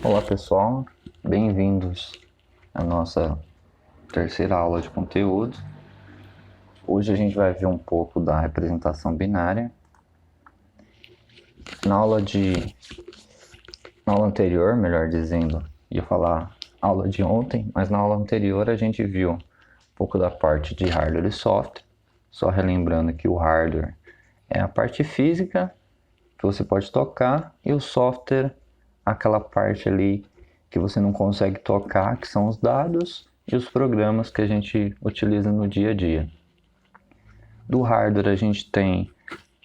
Olá pessoal, bem-vindos à nossa terceira aula de conteúdo. Hoje a gente vai ver um pouco da representação binária. Na aula anterior, melhor dizendo, ia falar aula de ontem, mas na aula anterior a gente viu um pouco da parte de hardware e software. Só relembrando que o hardware é a parte física que você pode tocar e o software, aquela parte ali que você não consegue tocar, que são os dados e os programas que a gente utiliza no dia a dia. Do hardware a gente tem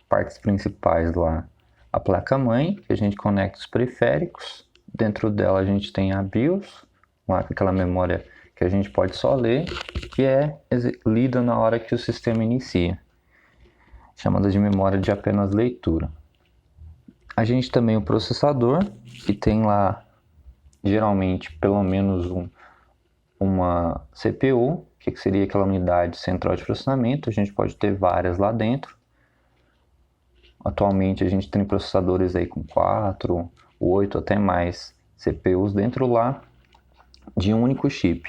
partes principais lá, a placa-mãe, que a gente conecta os periféricos. Dentro dela a gente tem a BIOS, aquela memória que a gente pode só ler, que é lida na hora que o sistema inicia, chamada de memória de apenas leitura. A gente também tem o processador, que tem lá geralmente pelo menos uma CPU, que seria aquela unidade central de processamento. A gente pode ter várias lá dentro. Atualmente a gente tem processadores aí com 4, 8 até mais CPUs dentro lá de um único chip.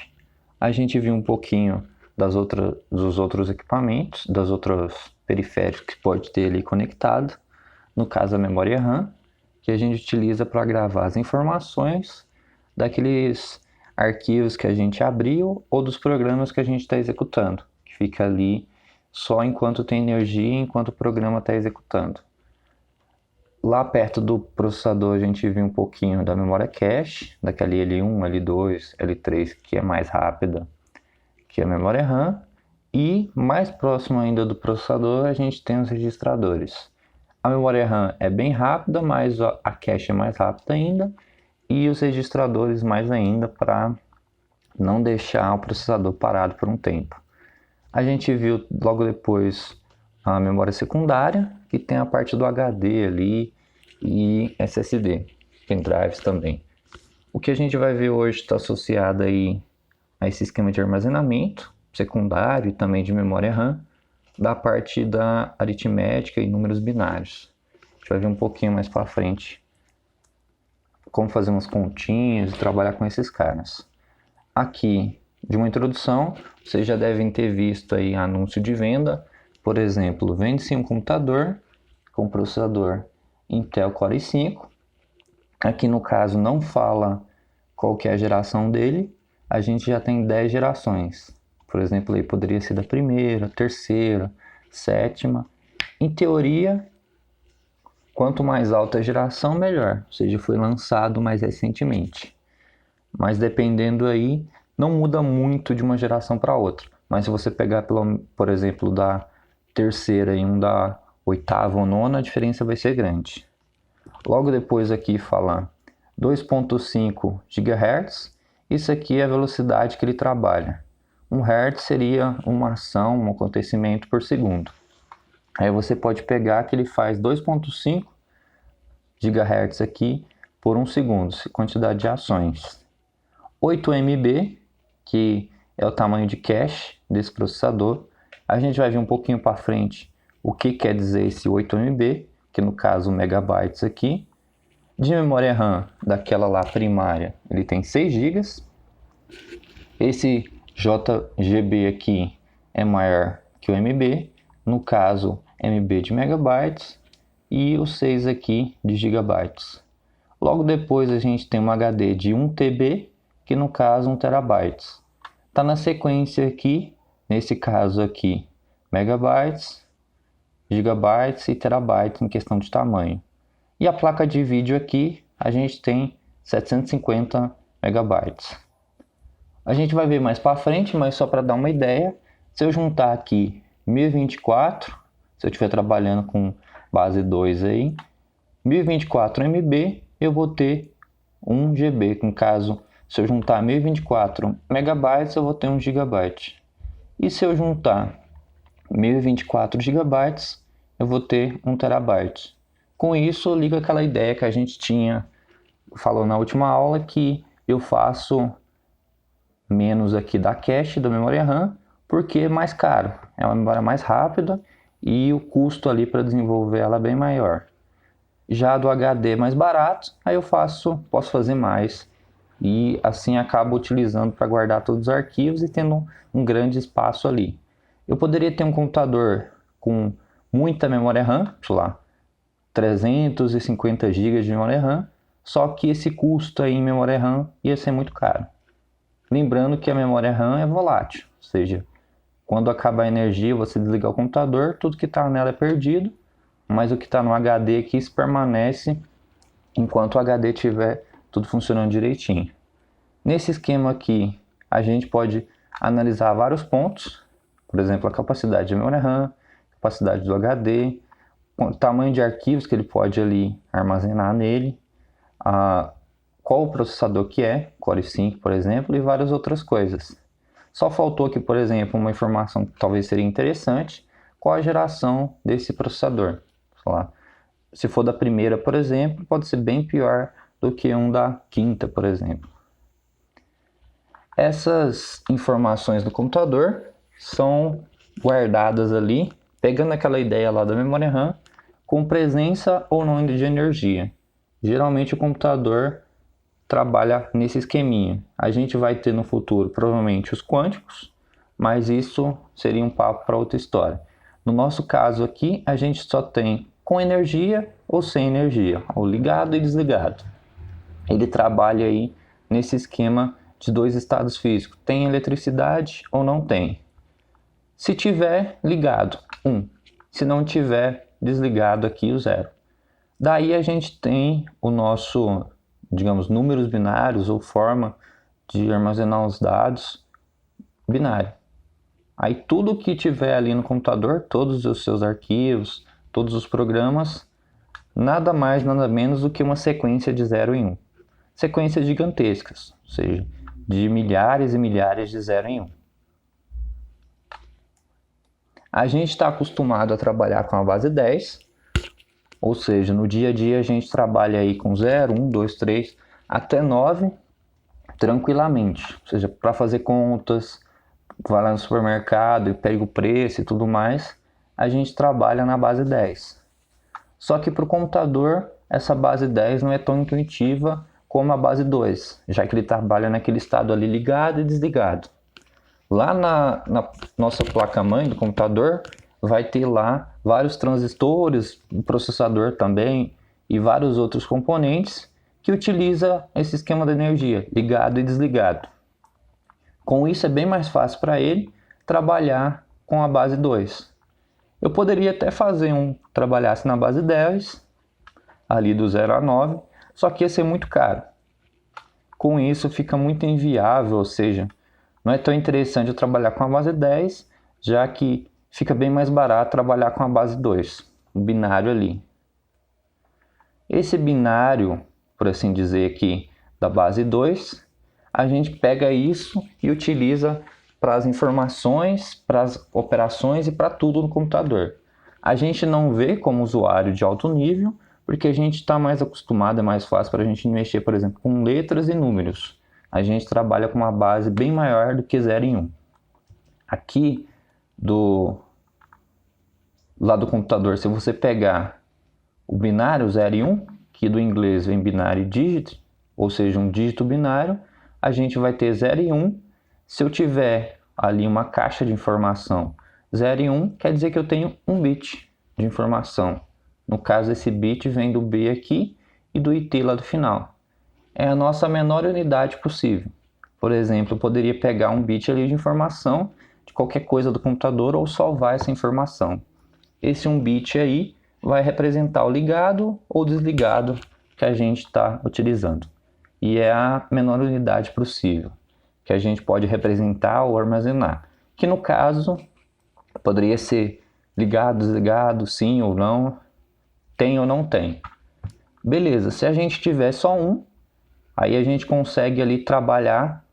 A gente viu um pouquinho dos outros equipamentos, das outras periféricos que pode ter ali conectado. No caso, a memória RAM, que a gente utiliza para gravar as informações daqueles arquivos que a gente abriu ou dos programas que a gente está executando, que fica ali só enquanto tem energia, enquanto o programa está executando. Lá perto do processador a gente viu um pouquinho da memória cache, daquela L1, L2, L3, que é mais rápida que a memória RAM. E mais próximo ainda do processador a gente tem os registradores. A memória RAM é bem rápida, mas a cache é mais rápida ainda, e os registradores mais ainda, para não deixar o processador parado por um tempo. A gente viu logo depois a memória secundária, que tem a parte do HD ali, e SSD, pendrives também. O que a gente vai ver hoje está associado aí a esse esquema de armazenamento secundário e também de memória RAM, da parte da aritmética e números binários. A gente vai ver um pouquinho mais para frente como fazer umas continhas e trabalhar com esses caras. Aqui, de uma introdução, vocês já devem ter visto aí anúncio de venda. Por exemplo, vende-se um computador com processador Intel Core i5. Aqui no caso não fala qual que é a geração dele. A gente já tem 10 gerações. Por exemplo, aí poderia ser da primeira, terceira, sétima. Em teoria, quanto mais alta a geração, melhor. Ou seja, foi lançado mais recentemente. Mas dependendo aí, não muda muito de uma geração para outra. Mas se você pegar, por exemplo, da terceira e um da oitava ou nona, a diferença vai ser grande. Logo depois aqui fala 2.5 GHz. Isso aqui é a velocidade que ele trabalha. 1 Hz seria uma ação, um acontecimento por segundo. Aí você pode pegar que ele faz 2.5 GHz aqui por 1 segundo, quantidade de ações. 8 MB, que é o tamanho de cache desse processador. A gente vai ver um pouquinho para frente o que quer dizer esse 8 MB, que no caso megabytes aqui. De memória RAM, daquela lá primária, ele tem 6 GB. Esse JGB aqui é maior que o MB, no caso MB de megabytes, e o 6 aqui de gigabytes. Logo depois a gente tem um HD de 1 TB, que no caso 1 terabytes. Está na sequência aqui, nesse caso aqui, megabytes, gigabytes e terabytes em questão de tamanho. E a placa de vídeo aqui, a gente tem 750 megabytes. A gente vai ver mais para frente, mas só para dar uma ideia, se eu juntar aqui 1024, se eu estiver trabalhando com base 2 aí, 1024 MB, eu vou ter 1 GB. No caso, se eu juntar 1024 megabytes, eu vou ter 1 gigabyte. E se eu juntar 1024 gigabytes, eu vou ter 1 terabyte. Com isso, liga aquela ideia que a gente falou na última aula, que eu faço menos aqui da cache da memória RAM, porque é mais caro. É uma memória mais rápida e o custo ali para desenvolver ela é bem maior. Já do HD é mais barato, aí eu posso fazer mais e assim acabo utilizando para guardar todos os arquivos e tendo um grande espaço ali. Eu poderia ter um computador com muita memória RAM, sei lá, 350 GB de memória RAM, só que esse custo aí em memória RAM ia ser muito caro. Lembrando que a memória RAM é volátil, ou seja, quando acabar a energia, você desligar o computador, tudo que está nela é perdido, mas o que está no HD aqui permanece enquanto o HD estiver tudo funcionando direitinho. Nesse esquema aqui, a gente pode analisar vários pontos, por exemplo, a capacidade de memória RAM, capacidade do HD, o tamanho de arquivos que ele pode ali armazenar nele, qual o processador que é, Core 5, por exemplo, e várias outras coisas. Só faltou aqui, por exemplo, uma informação que talvez seria interessante, qual a geração desse processador. Sei lá, se for da primeira, por exemplo, pode ser bem pior do que um da quinta, por exemplo. Essas informações do computador são guardadas ali, pegando aquela ideia lá da memória RAM, com presença ou não de energia. Geralmente o computador trabalha nesse esqueminha. A gente vai ter no futuro provavelmente os quânticos, mas isso seria um papo para outra história. No nosso caso aqui, a gente só tem com energia ou sem energia, ou ligado e desligado. Ele trabalha aí nesse esquema de dois estados físicos. Tem eletricidade ou não tem. Se tiver, ligado, 1. Se não tiver, desligado aqui, o 0. Daí a gente tem o nosso, digamos, números binários ou forma de armazenar os dados binário. Aí tudo que tiver ali no computador, todos os seus arquivos, todos os programas, nada mais, nada menos do que uma sequência de 0 em 1. Sequências gigantescas, ou seja, de milhares e milhares de 0 em 1. A gente está acostumado a trabalhar com a base 10, ou seja, no dia a dia a gente trabalha aí com 0, 1, 2, 3, até 9, tranquilamente. Ou seja, para fazer contas, vai lá no supermercado e pega o preço e tudo mais, a gente trabalha na base 10. Só que para o computador, essa base 10 não é tão intuitiva como a base 2, já que ele trabalha naquele estado ali ligado e desligado. Lá na nossa placa-mãe do computador, vai ter lá vários transistores, processador também e vários outros componentes que utiliza esse esquema de energia, ligado e desligado. Com isso é bem mais fácil para ele trabalhar com a base 2. Eu poderia até fazer trabalhasse na base 10, ali do 0 a 9, só que ia ser muito caro. Com isso fica muito inviável, ou seja, não é tão interessante eu trabalhar com a base 10, já que fica bem mais barato trabalhar com a base 2, o binário ali. Esse binário, por assim dizer aqui, da base 2, a gente pega isso e utiliza para as informações, para as operações e para tudo no computador. A gente não vê como usuário de alto nível, porque a gente está mais acostumado, é mais fácil para a gente mexer, por exemplo, com letras e números. A gente trabalha com uma base bem maior do que 0 em 1. Aqui, lá do computador, se você pegar o binário 0 e 1, que do inglês vem binário digit, ou seja, um dígito binário, a gente vai ter 0 e 1. Se eu tiver ali uma caixa de informação 0 e 1, quer dizer que eu tenho um bit de informação. No caso, esse bit vem do B aqui e do IT lá do final. É a nossa menor unidade possível. Por exemplo, eu poderia pegar um bit ali de informação de qualquer coisa do computador ou salvar essa informação. Esse 1 bit aí vai representar o ligado ou desligado que a gente está utilizando. E é a menor unidade possível que a gente pode representar ou armazenar. Que no caso, poderia ser ligado, desligado, sim ou não, tem ou não tem. Beleza, se a gente tiver só um, aí a gente consegue ali trabalhar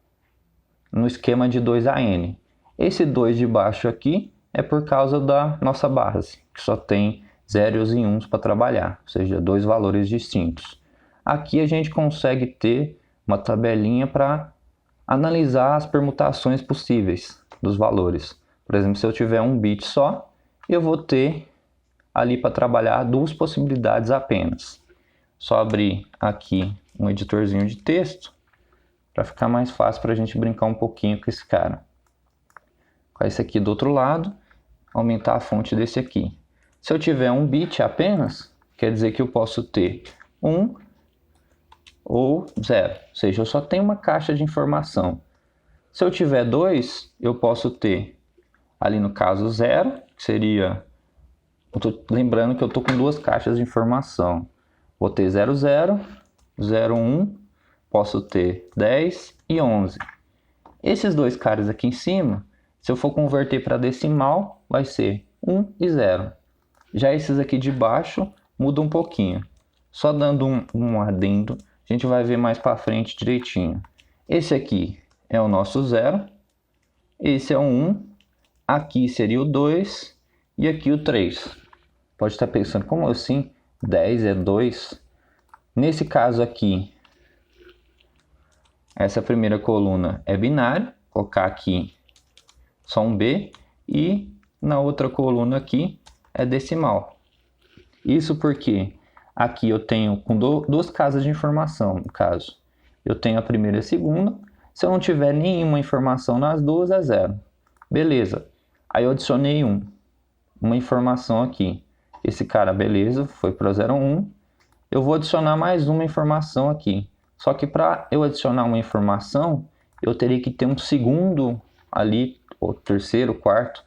no esquema de 2 a n. Esse 2 de baixo aqui é por causa da nossa base, que só tem zeros e uns para trabalhar, ou seja, dois valores distintos. Aqui a gente consegue ter uma tabelinha para analisar as permutações possíveis dos valores. Por exemplo, se eu tiver um bit só, eu vou ter ali para trabalhar duas possibilidades apenas. Só abrir aqui um editorzinho de texto para ficar mais fácil para a gente brincar um pouquinho com esse cara. Com esse aqui do outro lado, aumentar a fonte desse aqui. Se eu tiver um bit apenas, quer dizer que eu posso ter 1 ou 0, ou seja, eu só tenho uma caixa de informação. Se eu tiver 2, eu posso ter, ali no caso 0, que seria... lembrando que eu estou com duas caixas de informação. Vou ter 0, 0, 0, 1, posso ter 10 e 11. Esses dois caras aqui em cima, se eu for converter para decimal, vai ser 1 e 0. Já esses aqui de baixo muda um pouquinho. Só dando um adendo, a gente vai ver mais para frente direitinho. Esse aqui é o nosso 0. Esse é o 1. Aqui seria o 2. E aqui o 3. Pode estar pensando, como assim? 10 é 2? Nesse caso aqui, essa primeira coluna é binário. Vou colocar aqui só um B. E na outra coluna aqui é decimal. Isso porque aqui eu tenho com duas casas de informação, no caso. Eu tenho a primeira e a segunda. Se eu não tiver nenhuma informação nas duas, é 0. Beleza. Aí eu adicionei uma informação aqui. Esse cara, beleza, foi para 0,1. Eu vou adicionar mais uma informação aqui. Só que para eu adicionar uma informação, eu teria que ter um segundo ali, ou terceiro, quarto,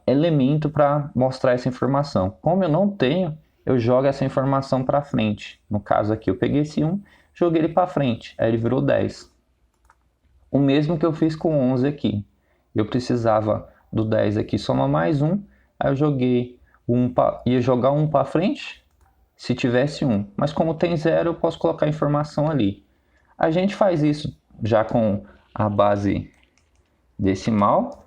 elemento para mostrar essa informação. Como eu não tenho, eu jogo essa informação para frente. No caso aqui, eu peguei esse 1, joguei ele para frente, aí ele virou 10. O mesmo que eu fiz com 11 aqui. Eu precisava do 10 aqui, somar mais 1, aí eu joguei ia jogar 1 para frente, se tivesse 1. Mas como tem 0, eu posso colocar a informação ali. A gente faz isso já com a base decimal.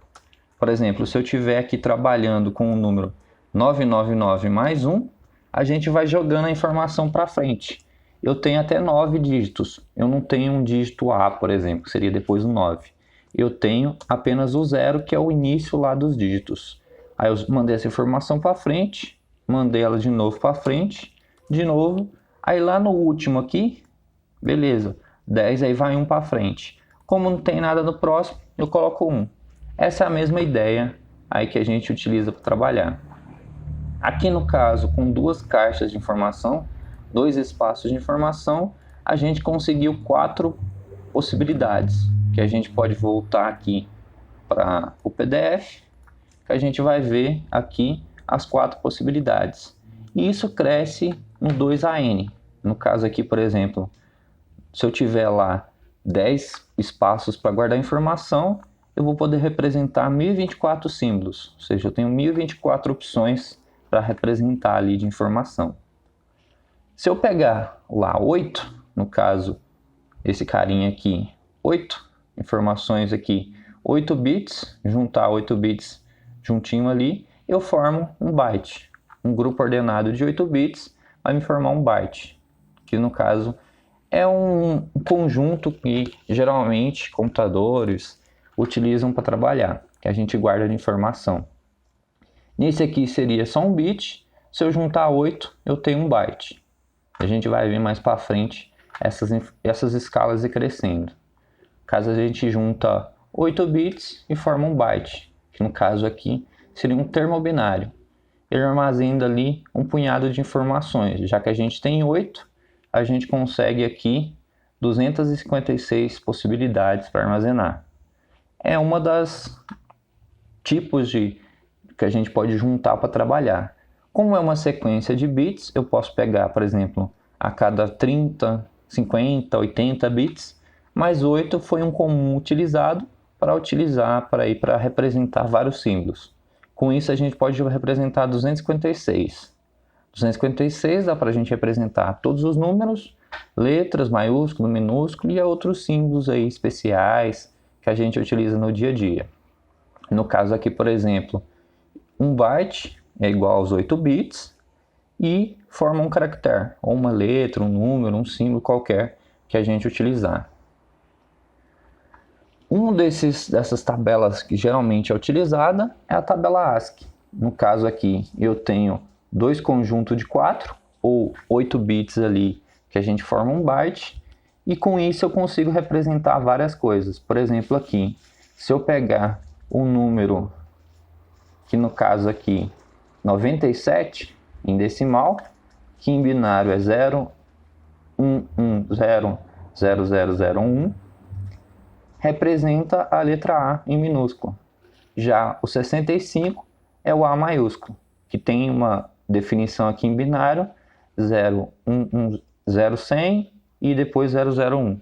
Por exemplo, se eu estiver aqui trabalhando com o número 999 mais 1, a gente vai jogando a informação para frente. Eu tenho até 9 dígitos. Eu não tenho um dígito A, por exemplo, que seria depois do 9. Eu tenho apenas o 0, que é o início lá dos dígitos. Aí eu mandei essa informação para frente, mandei ela de novo para frente, de novo. Aí lá no último aqui, beleza, 10, aí vai 1 para frente. Como não tem nada no próximo, eu coloco 1. Essa é a mesma ideia aí que a gente utiliza para trabalhar. Aqui no caso, com duas caixas de informação, 2 espaços de informação, a gente conseguiu 4 possibilidades, que a gente pode voltar aqui para o PDF, que a gente vai ver aqui as 4 possibilidades. E isso cresce no 2AN. No caso aqui, por exemplo, se eu tiver lá 10 espaços para guardar informação, eu vou poder representar 1024 símbolos, ou seja, eu tenho 1024 opções para representar ali de informação. Se eu pegar lá 8, no caso, esse carinha aqui, 8 informações aqui, 8 bits, juntar 8 bits juntinho ali, eu formo um byte. Um grupo ordenado de 8 bits vai me formar um byte, que no caso é um conjunto que geralmente computadores utilizam para trabalhar, que a gente guarda de informação. Nesse aqui seria só um bit, se eu juntar 8, eu tenho um byte. A gente vai ver mais para frente essas escalas ir crescendo. Caso a gente junta 8 bits e forma um byte, que no caso aqui seria um termo binário. Ele armazena ali um punhado de informações. Já que a gente tem 8, a gente consegue aqui 256 possibilidades para armazenar. É uma das tipos que a gente pode juntar para trabalhar. Como é uma sequência de bits, eu posso pegar, por exemplo, a cada 30, 50, 80 bits, mais 8 foi um comum utilizado para representar vários símbolos. Com isso a gente pode representar 256. 256 dá para a gente representar todos os números, letras, maiúsculo, minúsculo e outros símbolos aí especiais que a gente utiliza no dia a dia. No caso aqui, por exemplo, um byte é igual aos 8 bits e forma um caractere, ou uma letra, um número, um símbolo qualquer que a gente utilizar. Dessas tabelas que geralmente é utilizada é a tabela ASCII. No caso aqui eu tenho 2 conjuntos de 4, ou 8 bits ali, que a gente forma um byte, e com isso eu consigo representar várias coisas. Por exemplo, aqui, se eu pegar um número, que no caso aqui, 97, em decimal, que em binário é 011000001, representa a letra A em minúsculo. Já o 65 é o A maiúsculo, que tem uma definição aqui em binário, 0110 e depois 001,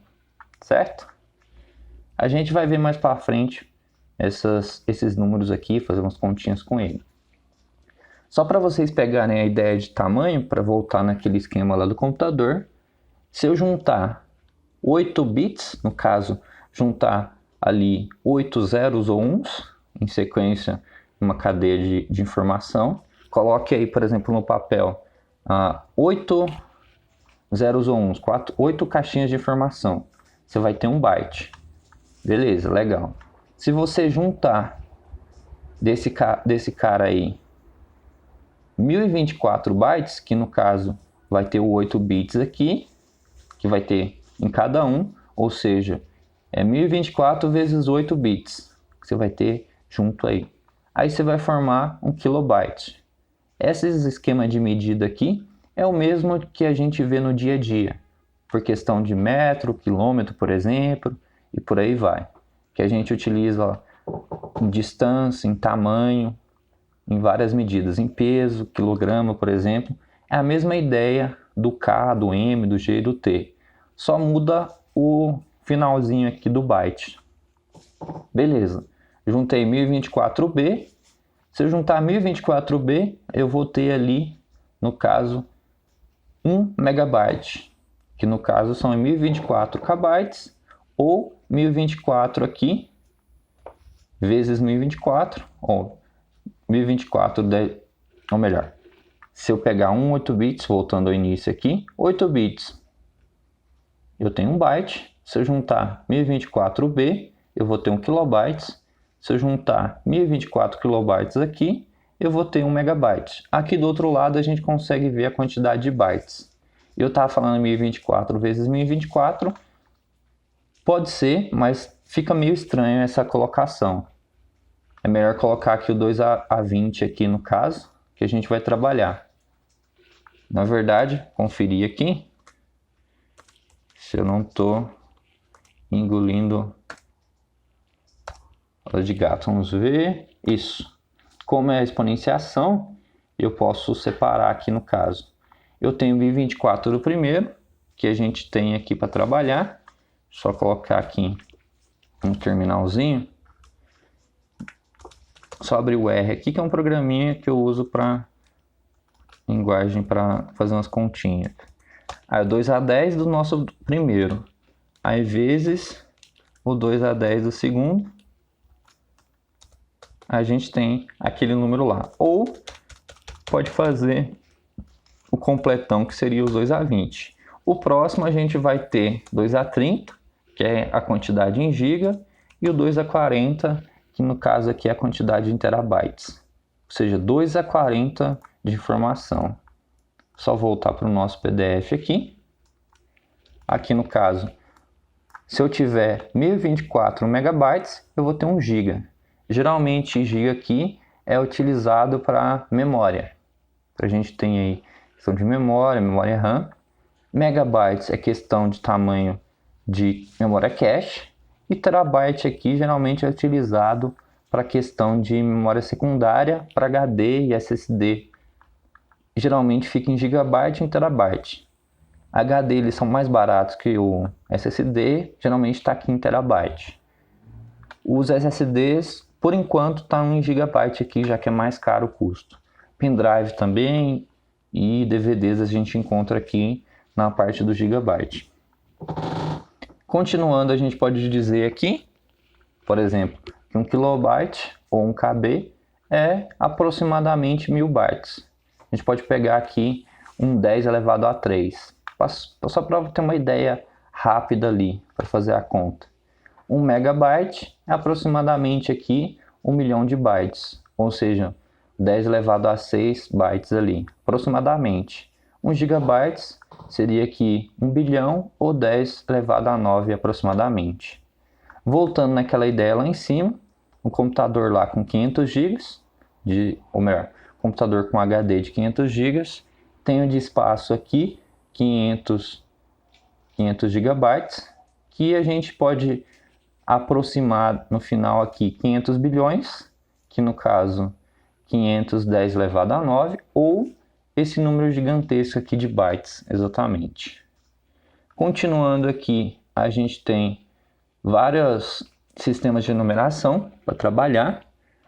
certo? A gente vai ver mais para frente esses números aqui, fazer umas continhas com ele. Só para vocês pegarem a ideia de tamanho, para voltar naquele esquema lá do computador, se eu juntar 8 bits, no caso, juntar ali 8 zeros ou 1s, em sequência, uma cadeia de informação, coloque aí, por exemplo, no papel, 8 zeros ou 1s, 8 caixinhas de informação, você vai ter um byte. Beleza, legal. Se você juntar desse cara aí 1024 bytes, que no caso vai ter o 8 bits aqui, que vai ter em cada um, ou seja, é 1024 vezes 8 bits, que você vai ter junto aí. Aí você vai formar um kilobyte. Esse esquema de medida aqui é o mesmo que a gente vê no dia a dia, por questão de metro, quilômetro, por exemplo, e por aí vai. Que a gente utiliza em distância, em tamanho, em várias medidas, em peso, quilograma, por exemplo. É a mesma ideia do K, do M, do G e do T. Só muda o finalzinho aqui do byte. Beleza. Juntei 1024B. Se eu juntar 1024B, eu vou ter ali, no caso, 1 megabyte, que no caso são 1024 kbytes, ou 1024 aqui, vezes 1024, ou 1024, ou melhor, se eu pegar 8 bits, voltando ao início aqui, 8 bits, eu tenho 1 byte. Se eu juntar 1024B, eu vou ter 1 kilobyte. Se eu juntar 1024 kilobytes aqui, eu vou ter 1 megabyte. Aqui do outro lado a gente consegue ver a quantidade de bytes. Eu estava falando 1024 vezes 1024, pode ser, mas fica meio estranho essa colocação. É melhor colocar aqui o 2 a 20 aqui no caso, que a gente vai trabalhar. Na verdade, conferir aqui, se eu não estou engolindo aula de gato. Vamos ver. Isso. Como é a exponenciação, eu posso separar aqui no caso. Eu tenho 1024 do primeiro, que a gente tem aqui para trabalhar. Só colocar aqui um terminalzinho. Só abrir o R aqui, que é um programinha que eu uso para linguagem, para fazer umas continhas. Aí o 2 a 10 do nosso primeiro. Aí vezes o 2 a 10 do segundo. A gente tem aquele número lá. Ou pode fazer o completão, que seria os 2 a 20. O próximo a gente vai ter 2 a 30, que é a quantidade em giga, e o 2 a 40, que no caso aqui é a quantidade em terabytes. Ou seja, 2 a 40 de informação. Só voltar para o nosso PDF aqui. Aqui no caso, se eu tiver 1024 megabytes, eu vou ter 1 giga. Geralmente, giga aqui é utilizado para memória. A gente tem aí questão de memória, memória RAM. Megabytes é questão de tamanho de memória cache. E terabyte aqui geralmente é utilizado para questão de memória secundária, para HD e SSD. Geralmente fica em gigabyte e em terabyte. HD eles são mais baratos que o SSD, geralmente está aqui em terabyte. Os SSDs, por enquanto, estão em gigabyte aqui, já que é mais caro o custo. Pendrive também e DVDs a gente encontra aqui na parte do gigabyte. Continuando, a gente pode dizer aqui, por exemplo, que 1 kilobyte ou 1 KB é aproximadamente 1000 bytes. A gente pode pegar aqui um 10 elevado a 3. Só para ter uma ideia rápida ali, para fazer a conta. 1 megabyte é aproximadamente aqui 1 milhão de bytes, ou seja, 10 elevado a 6 bytes ali, aproximadamente. 1 GB seria aqui 1 bilhão ou 10 elevado a 9 aproximadamente. Voltando naquela ideia lá em cima, um computador lá com 500 GB, ou melhor, computador com HD de 500 GB, tenho de espaço aqui 500 GB, que a gente pode aproximar no final aqui 500 bilhões, que no caso 510 elevado a 9, ou esse número gigantesco aqui de bytes, exatamente. Continuando aqui, a gente tem vários sistemas de numeração para trabalhar.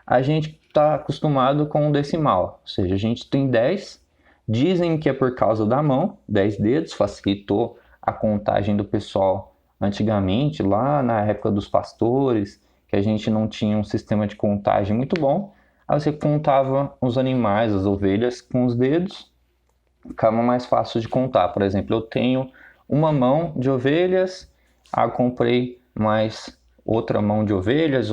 A gente está acostumado com o decimal, ou seja, a gente tem 10, dizem que é por causa da mão, 10 dedos, facilitou a contagem do pessoal antigamente, lá na época dos pastores, que a gente não tinha um sistema de contagem muito bom. Aí você contava os animais, as ovelhas, com os dedos, ficava mais fácil de contar. Por exemplo, eu tenho uma mão de ovelhas, comprei mais outra mão de ovelhas,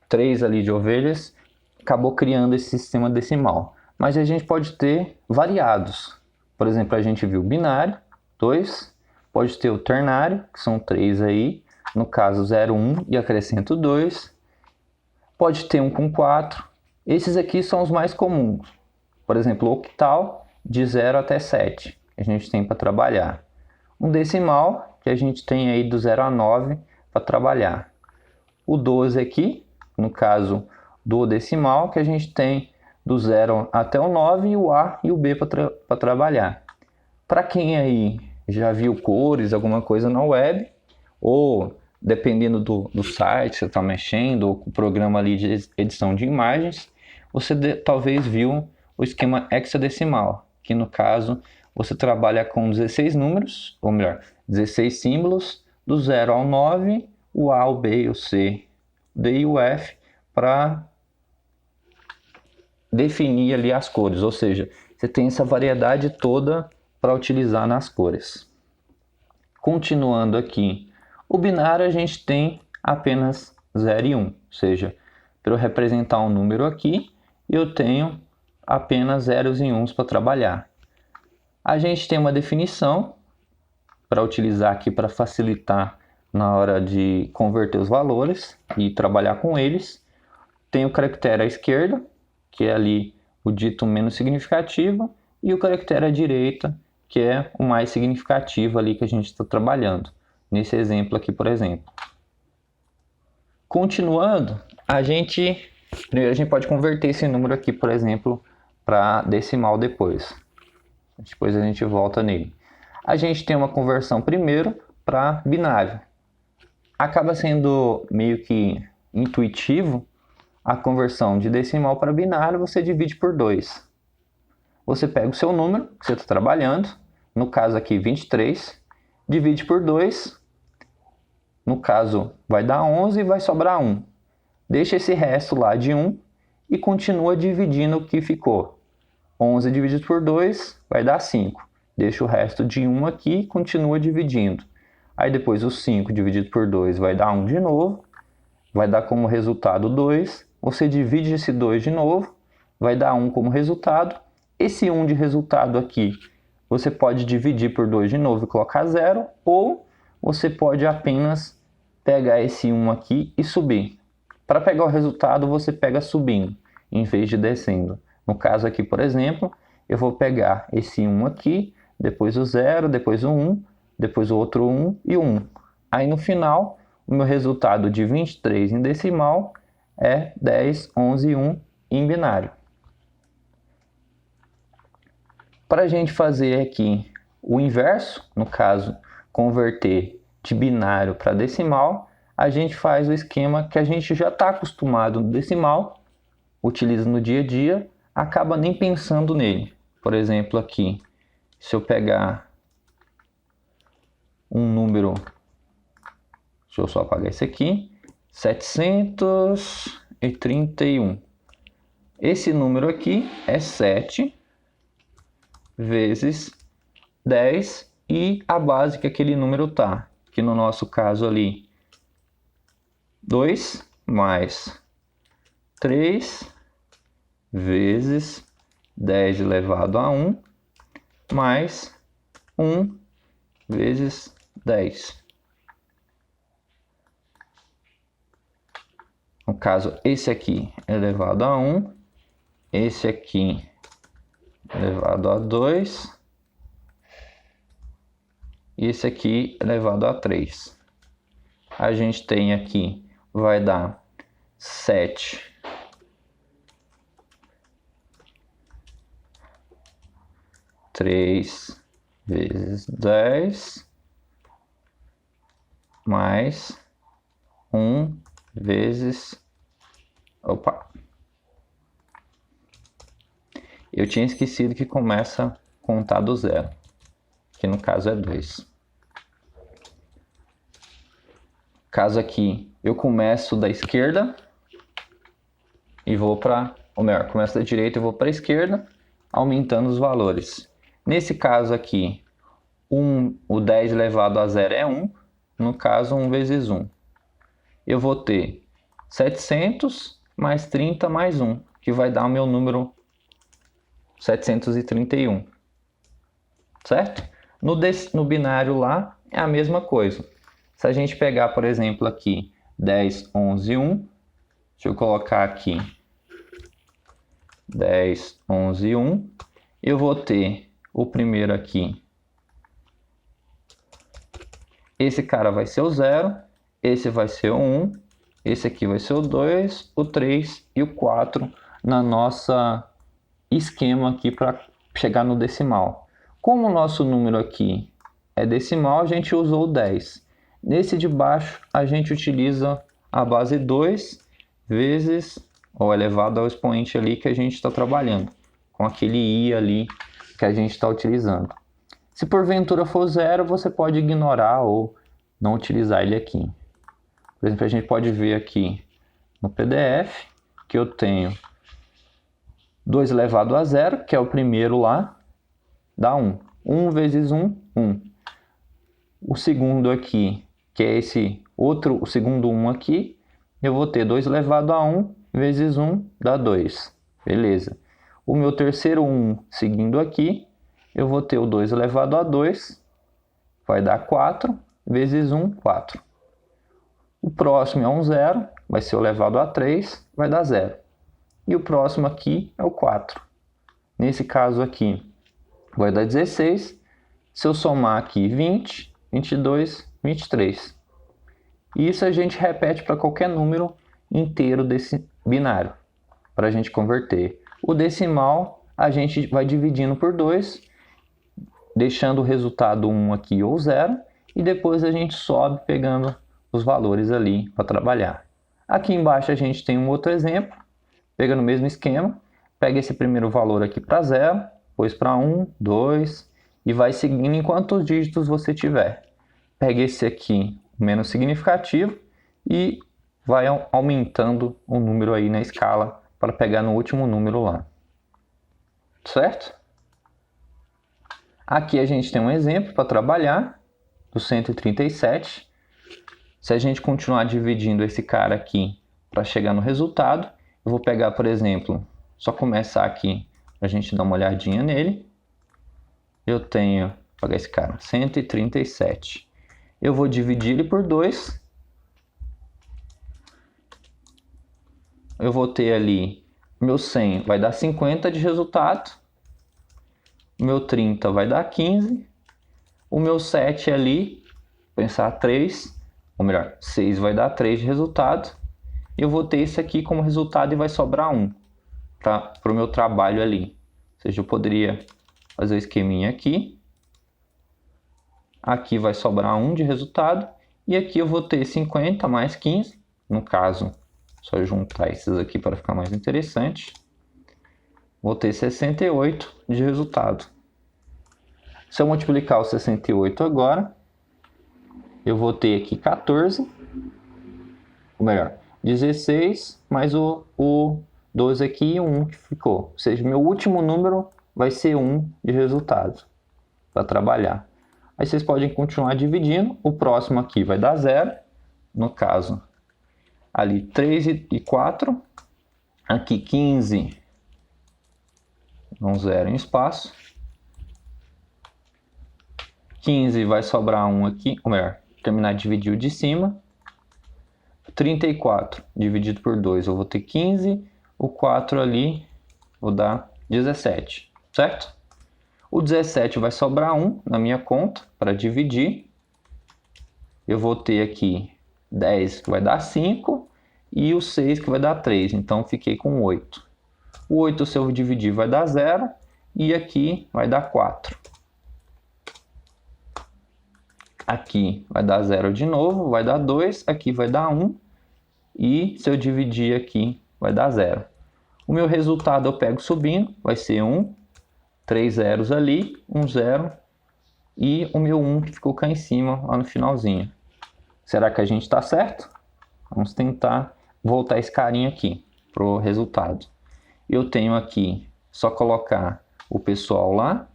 3 ali de ovelhas, acabou criando esse sistema decimal. Mas a gente pode ter variados. Por exemplo, a gente viu binário, 2, pode ter o ternário, que são 3 aí, no caso 0, 1 e acrescento 2. Pode ter um com 4. Esses aqui são os mais comuns. Por exemplo, o octal, de 0 até 7, que a gente tem para trabalhar. Um decimal, que a gente tem aí do 0 a 9 para trabalhar. O 12 aqui, no caso do decimal, que a gente tem do 0 até o 9 e o A e o B para trabalhar. Para quem aí já viu cores, alguma coisa na web, ou dependendo do site que você está mexendo, ou com o programa ali de edição de imagens, você talvez viu o esquema hexadecimal, que no caso você trabalha com 16 números, ou melhor, 16 símbolos, do 0 ao 9, o A, o B, o C, o D e o F, para definir ali as cores, ou seja, você tem essa variedade toda para utilizar nas cores. Continuando aqui, o binário a gente tem apenas 0 e 1, ou seja, para eu representar um número aqui, eu tenho apenas zeros e uns para trabalhar. A gente tem uma definição para utilizar aqui para facilitar na hora de converter os valores e trabalhar com eles. Tem o caractere à esquerda, que é ali o dito menos significativo, e o caractere à direita, que é o mais significativo ali que a gente está trabalhando. Nesse exemplo aqui, por exemplo. Continuando, primeiro a gente pode converter esse número aqui, por exemplo, para decimal depois. Depois a gente volta nele. A gente tem uma conversão primeiro para binário. Acaba sendo meio que intuitivo a conversão de decimal para binário, você divide por 2. Você pega o seu número que você está trabalhando, no caso aqui 23, divide por 2, no caso vai dar 11 e vai sobrar 1. Deixa esse resto lá de 1 e continua dividindo o que ficou. 11 dividido por 2 vai dar 5. Deixa o resto de 1 aqui e continua dividindo. Aí depois o 5 dividido por 2 vai dar 1 de novo. Vai dar como resultado 2. Você divide esse 2 de novo. Vai dar 1 como resultado. Esse 1 de resultado aqui você pode dividir por 2 de novo e colocar 0. Ou você pode apenas pegar esse 1 aqui e subir. Para pegar o resultado você pega subindo em vez de descendo. No caso aqui, por exemplo, eu vou pegar esse 1 aqui, depois o 0, depois o 1, depois o outro 1 e o 1. Aí no final, o meu resultado de 23 em decimal é 10, 11 e 1 em binário. Para a gente fazer aqui o inverso, no caso, converter de binário para decimal, a gente faz o esquema que a gente já está acostumado no decimal, utiliza no dia a dia, acaba nem pensando nele. Por exemplo, aqui, se eu pegar um número, deixa eu só apagar esse aqui, 731. Esse número aqui é 7 vezes 10 e a base que aquele número tá, que no nosso caso ali, 2 mais 3 vezes 10 elevado a 1 mais 1 vezes 10. No caso, esse aqui elevado a 1, esse aqui elevado a 2, e esse aqui elevado a 3. A gente tem aqui, vai dar 7 3 vezes 10 mais 1 vezes... Opa! Eu tinha esquecido que começa a contar do zero, que no caso é 2. Caso aqui eu começo da esquerda e vou para... Ou melhor, começo da direita e vou para a esquerda, aumentando os valores. Nesse caso aqui, o 10 elevado a 0 é 1. No caso, 1 vezes 1. Eu vou ter 700 mais 30 mais 1, que vai dar o meu número 731. Certo? No binário lá, é a mesma coisa. Se a gente pegar, por exemplo, aqui 10, 11, 1. Deixa eu colocar aqui 10, 11, 1. Eu vou ter o primeiro aqui. Esse cara vai ser o 0. Esse vai ser o 1. Esse aqui vai ser o 2, o 3 e o 4 na nossa esquema aqui para chegar no decimal. Como o nosso número aqui é decimal, a gente usou o 10. Nesse de baixo, a gente utiliza a base 2 vezes, ou elevado ao expoente ali que a gente está trabalhando, com aquele i ali que a gente está utilizando. Se porventura for 0, você pode ignorar ou não utilizar ele aqui. Por exemplo, a gente pode ver aqui no PDF que eu tenho 2 elevado a 0, que é o primeiro lá, dá 1. 1 vezes 1, 1. O segundo aqui, que é esse outro, o segundo 1 aqui, eu vou ter 2 elevado a 1 vezes 1 dá 2. Beleza. O meu terceiro 1 seguindo aqui, eu vou ter o 2 elevado a 2, vai dar 4, vezes 1, 4. O próximo é um 0, vai ser o elevado a 3, vai dar 0. E o próximo aqui é o 4. Nesse caso aqui, vai dar 16. Se eu somar aqui 20, 22, 23. E isso a gente repete para qualquer número inteiro desse binário, para a gente converter. O decimal a gente vai dividindo por 2, deixando o resultado 1 aqui ou 0, e depois a gente sobe pegando os valores ali para trabalhar. Aqui embaixo a gente tem um outro exemplo, pegando o mesmo esquema, pega esse primeiro valor aqui para 0, depois para 1, 2, e vai seguindo em quantos dígitos você tiver. Pega esse aqui, menos significativo, e vai aumentando o número aí na escala para pegar no último número lá. Certo? Aqui a gente tem um exemplo para trabalhar, do 137. Se a gente continuar dividindo esse cara aqui para chegar no resultado, eu vou pegar, por exemplo, só começar aqui para a gente dar uma olhadinha nele. Eu tenho, vou pegar esse cara, 137. Eu vou dividir ele por 2. Eu vou ter ali, meu 100 vai dar 50 de resultado. O meu 30 vai dar 15. O meu 7 ali, pensar 3, ou melhor, 6 vai dar 3 de resultado. Eu vou ter esse aqui como resultado e vai sobrar 1 para o meu trabalho ali. Ou seja, eu poderia fazer o esqueminha aqui. Aqui vai sobrar 1 de resultado. E aqui eu vou ter 50 mais 15. No caso, só juntar esses aqui para ficar mais interessante. Vou ter 68 de resultado. Se eu multiplicar o 68 agora, eu vou ter aqui 14. Ou melhor, 16 mais o 12 aqui e o 1 que ficou. Ou seja, meu último número vai ser 1 de resultado para trabalhar. Aí vocês podem continuar dividindo. O próximo aqui vai dar 0. No caso, ali 3 e 4. Aqui 15. Um 0 em espaço. 15 vai sobrar 1 aqui, ou melhor, terminar de dividir o de cima. 34 dividido por 2, eu vou ter 15. O 4 ali, vou dar 17, certo? O 17 vai sobrar 1 na minha conta para dividir. Eu vou ter aqui 10 que vai dar 5 e o 6 que vai dar 3. Então, fiquei com 8. O 8, se eu dividir, vai dar 0 e aqui vai dar 4. Aqui vai dar 0 de novo, vai dar 2, aqui vai dar 1 e se eu dividir aqui vai dar 0. O meu resultado eu pego subindo, vai ser 1, 3 zeros ali, 1 zero e o meu 1 que ficou cá em cima, lá no finalzinho. Será que a gente está certo? Vamos tentar voltar esse carinha aqui para o resultado. Eu tenho aqui, só colocar o pessoal lá,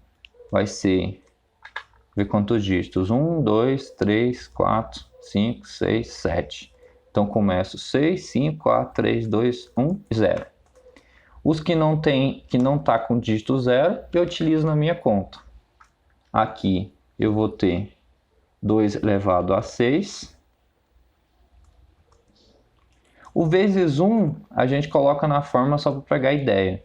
vai ser, ver quantos dígitos, 1, 2, 3, 4, 5, 6, 7. Então, começo 6, 5, 4, 3, 2, 1, 0. Os que não tá com dígito 0, eu utilizo na minha conta. Aqui eu vou ter 2 elevado a 6. O vezes 1 a gente coloca na fórmula só para pegar a ideia.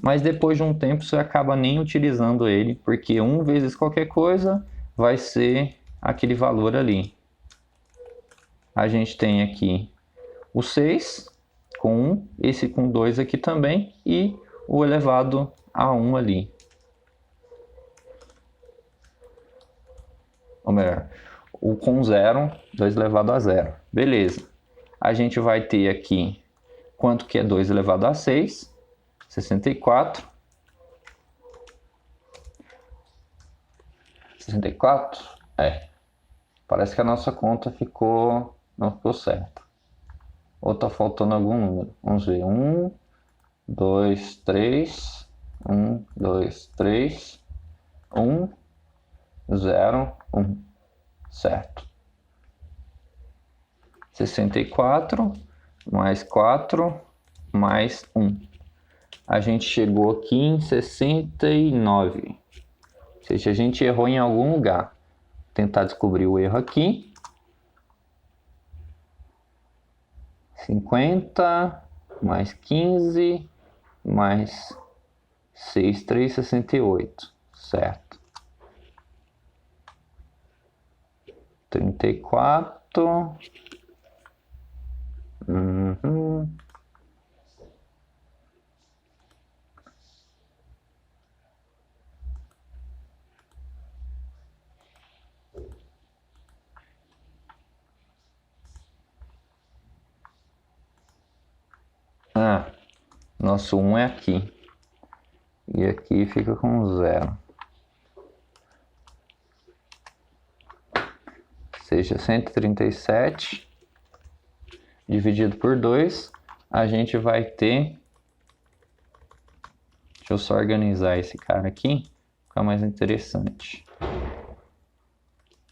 Mas depois de um tempo você acaba nem utilizando ele, porque 1 vezes qualquer coisa vai ser aquele valor ali. A gente tem aqui o 6 com 1, esse com 2 aqui também, e o elevado a 1 ali. Ou melhor, o com 0, 2 elevado a 0. Beleza. A gente vai ter aqui quanto que é 2 elevado a 6, 64. 64? Parece que a nossa conta não ficou certa. Ou tá faltando algum número. Vamos ver. 1, 2, 3. 1, 2, 3. 1, 0, 1. Certo. 64 mais 4 mais 1. A gente chegou aqui em 69. Ou seja, a gente errou em algum lugar. Vou tentar descobrir o erro aqui. 50 mais 15 mais 6, 3, 68. Certo. 34. Nosso 1 é aqui. E aqui fica com 0. Ou seja, 137 dividido por 2, a gente vai ter... Deixa eu só organizar esse cara aqui, ficar mais interessante.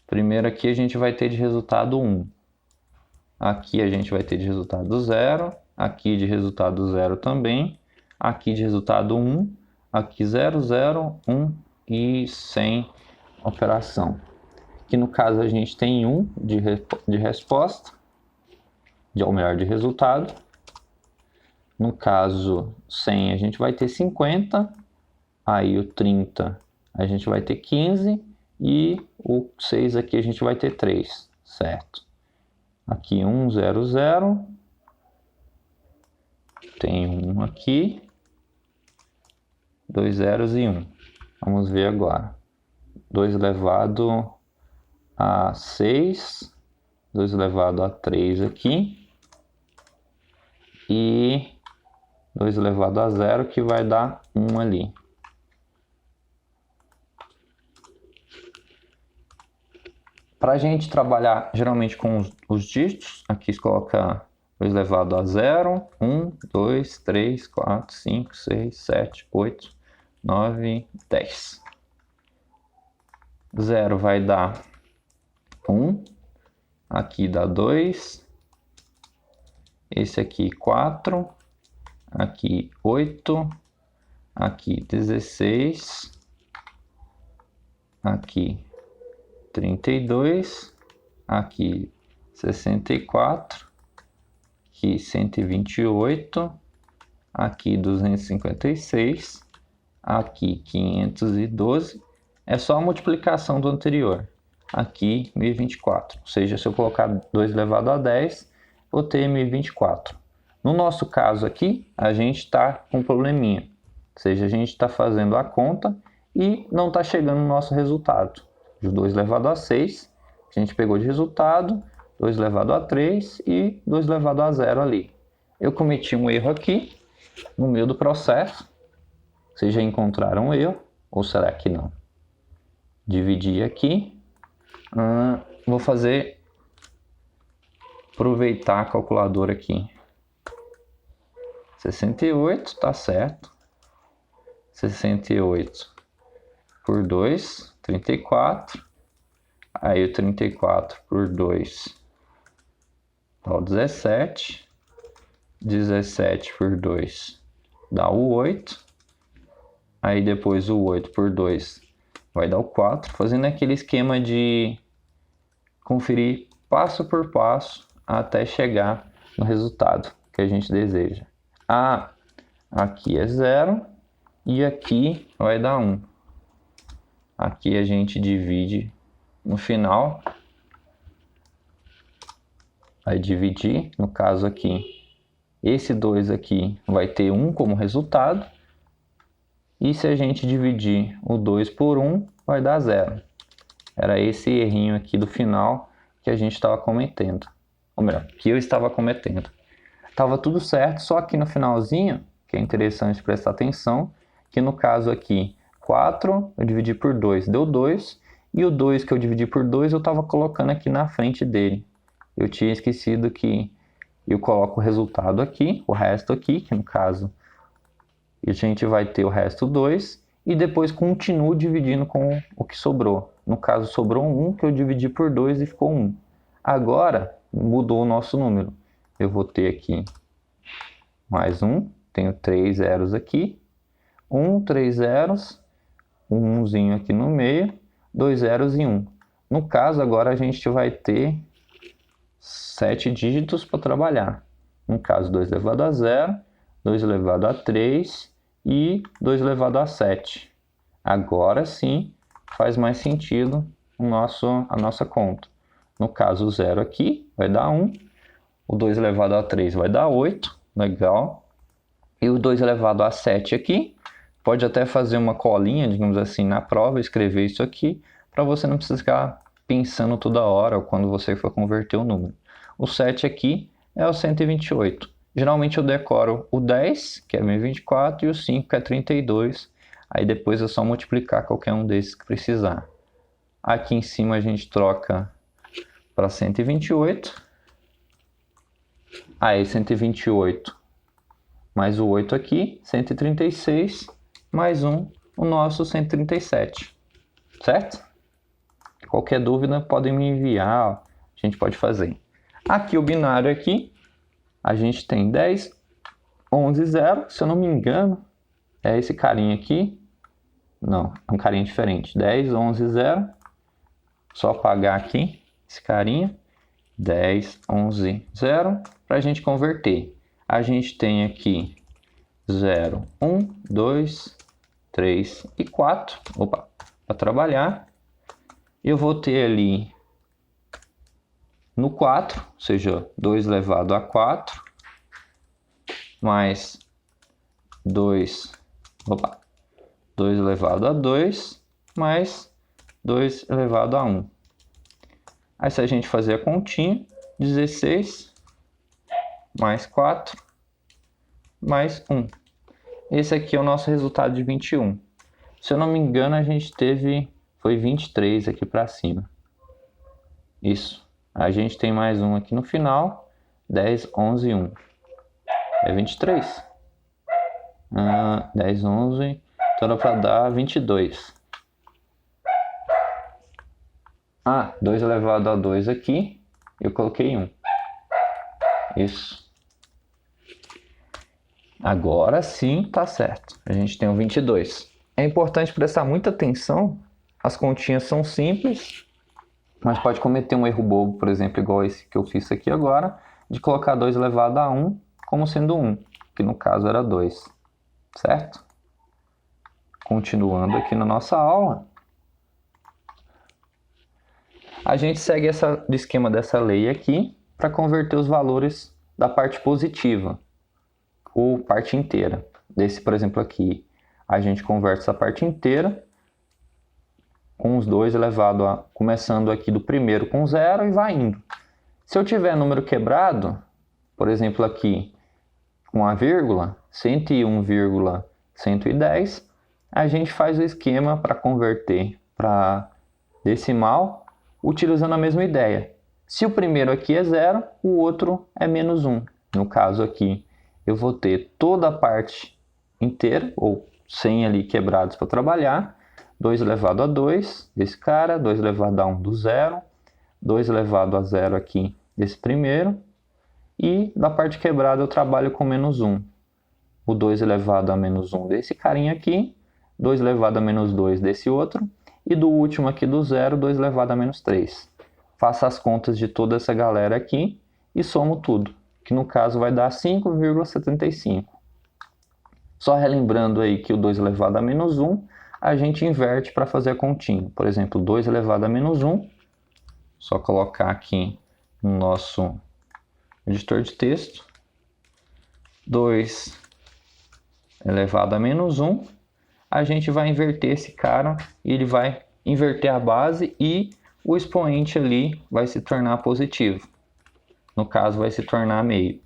Primeiro aqui a gente vai ter de resultado 1. Aqui a gente vai ter de resultado 0. Aqui de resultado 0 também. Aqui de resultado 1. Aqui 0, 0, 1 e sem operação. Aqui no caso a gente tem 1 de resposta, ou melhor, de resultado. No caso 100 a gente vai ter 50. Aí o 30 a gente vai ter 15. E o 6 aqui a gente vai ter 3, certo? Aqui 1, 0, 0. Tem 1 aqui. 2 zeros e 1. Vamos ver agora. 2 elevado a 6. 2 elevado a 3 aqui. E 2 elevado a 0, que vai dar 1 ali. Para a gente trabalhar geralmente com os dígitos, aqui se coloca 2 elevado a 0, 1, 2, 3, 4, 5, 6, 7, 8, 9, 10. 0 vai dar 1, aqui dá 2, esse aqui 4, aqui 8, aqui 16, aqui 32, aqui 64, aqui 128, aqui 256, aqui 512, é só a multiplicação do anterior, aqui 1024, ou seja, se eu colocar 2 elevado a 10, vou ter 1024. No nosso caso aqui, a gente está com um probleminha, ou seja, a gente está fazendo a conta e não está chegando no nosso resultado. De 2 elevado a 6, a gente pegou de resultado, 2 elevado a 3 e 2 elevado a 0 ali. Eu cometi um erro aqui, no meio do processo. Vocês já encontraram um erro, ou será que não? Dividir aqui. Vou aproveitar a calculadora aqui. 68, tá certo. 68 por 2, 34. Aí o 34 por 2 dá o 17. 17 por 2 dá o 8. Aí depois o 8 por 2 vai dar o 4. Fazendo aquele esquema de conferir passo por passo até chegar no resultado que a gente deseja. Aqui é 0 e aqui vai dar 1. Aqui a gente divide no final. Vai dividir, no caso aqui, esse 2 aqui vai ter 1 como resultado. E se a gente dividir o 2 por 1, vai dar 0. Era esse errinho aqui do final que a gente estava cometendo. Ou melhor, que eu estava cometendo. Estava tudo certo, só aqui no finalzinho, que é interessante prestar atenção, que no caso aqui, 4 eu dividi por 2, deu 2. E o 2 que eu dividi por 2 eu estava colocando aqui na frente dele. Eu tinha esquecido que eu coloco o resultado aqui, o resto aqui, que no caso a gente vai ter o resto 2, e depois continuo dividindo com o que sobrou. No caso sobrou 1 que eu dividi por 2 e ficou 1. Agora mudou o nosso número. Eu vou ter aqui mais 1, tenho 3 zeros aqui, 3 zeros, um 1zinho aqui no meio, 2 zeros e 1. No caso agora a gente vai ter 7 dígitos para trabalhar. No caso, 2 elevado a 0, 2 elevado a 3 e 2 elevado a 7. Agora sim faz mais sentido a nossa conta. No caso, o 0 aqui vai dar 1, o 2 elevado a 3 vai dar 8, legal. E o 2 elevado a 7 aqui, pode até fazer uma colinha, digamos assim, na prova, escrever isso aqui, para você não precisar ficar pensando toda hora ou quando você for converter o número. O 7 aqui é o 128. Geralmente eu decoro o 10, que é 1024, e o 5, que é 32. Aí depois é só multiplicar qualquer um desses que precisar. Aqui em cima a gente troca para 128. Aí 128 mais o 8 aqui, 136, mais 1, o nosso 137. Certo? Qualquer dúvida podem me enviar, a gente pode fazer. Aqui o binário aqui, a gente tem 10, 11, 0, se eu não me engano, é esse carinha aqui. Não, é um carinha diferente. 10, 11, 0, só apagar aqui esse carinha. 10, 11, 0, para a gente converter. A gente tem aqui 0, 1, 2, 3 e 4, para trabalhar. Eu vou ter ali no 4, ou seja, 2 elevado a 4, mais 2 elevado a 2, mais 2 elevado a 1. Aí se a gente fazer a continha, 16, mais 4, mais 1. Esse aqui é o nosso resultado de 21. Se eu não me engano, a gente foi 23 aqui para cima. Isso. A gente tem mais um aqui no final. 10, 11 e 1. É 23. 10, 11. Então dá para dar 22. 2 elevado a 2 aqui. Eu coloquei 1. Isso. Agora sim tá certo. A gente tem o 22. É importante prestar muita atenção. As continhas são simples. Mas pode cometer um erro bobo, por exemplo, igual esse que eu fiz aqui agora, de colocar 2 elevado a 1 como sendo 1, que no caso era 2, certo? Continuando aqui na nossa aula, a gente segue o esquema dessa lei aqui para converter os valores da parte positiva, ou parte inteira. Desse, por exemplo, aqui, a gente converte essa parte inteira com os 2 elevado a... começando aqui do primeiro com 0 e vai indo. Se eu tiver número quebrado, por exemplo aqui, com a vírgula, 101,110, a gente faz o esquema para converter para decimal, utilizando a mesma ideia. Se o primeiro aqui é 0, o outro é menos 1. No caso aqui, eu vou ter toda a parte inteira, ou 100 ali quebrados para trabalhar, 2 elevado a 2 desse cara, 2 elevado a 1 do 0, 2 elevado a 0 aqui desse primeiro, e da parte quebrada eu trabalho com menos 1. O 2 elevado a menos 1 desse carinha aqui, 2 elevado a menos 2 desse outro, e do último aqui do 0, 2 elevado a menos 3. Faço as contas de toda essa galera aqui e somo tudo, que no caso vai dar 5,75. Só relembrando aí que o 2 elevado a menos 1, a gente inverte para fazer a continha. Por exemplo, 2 elevado a menos 1, só colocar aqui no nosso editor de texto, 2 elevado a menos 1, a gente vai inverter esse cara e ele vai inverter a base e o expoente ali vai se tornar positivo. No caso, vai se tornar meio.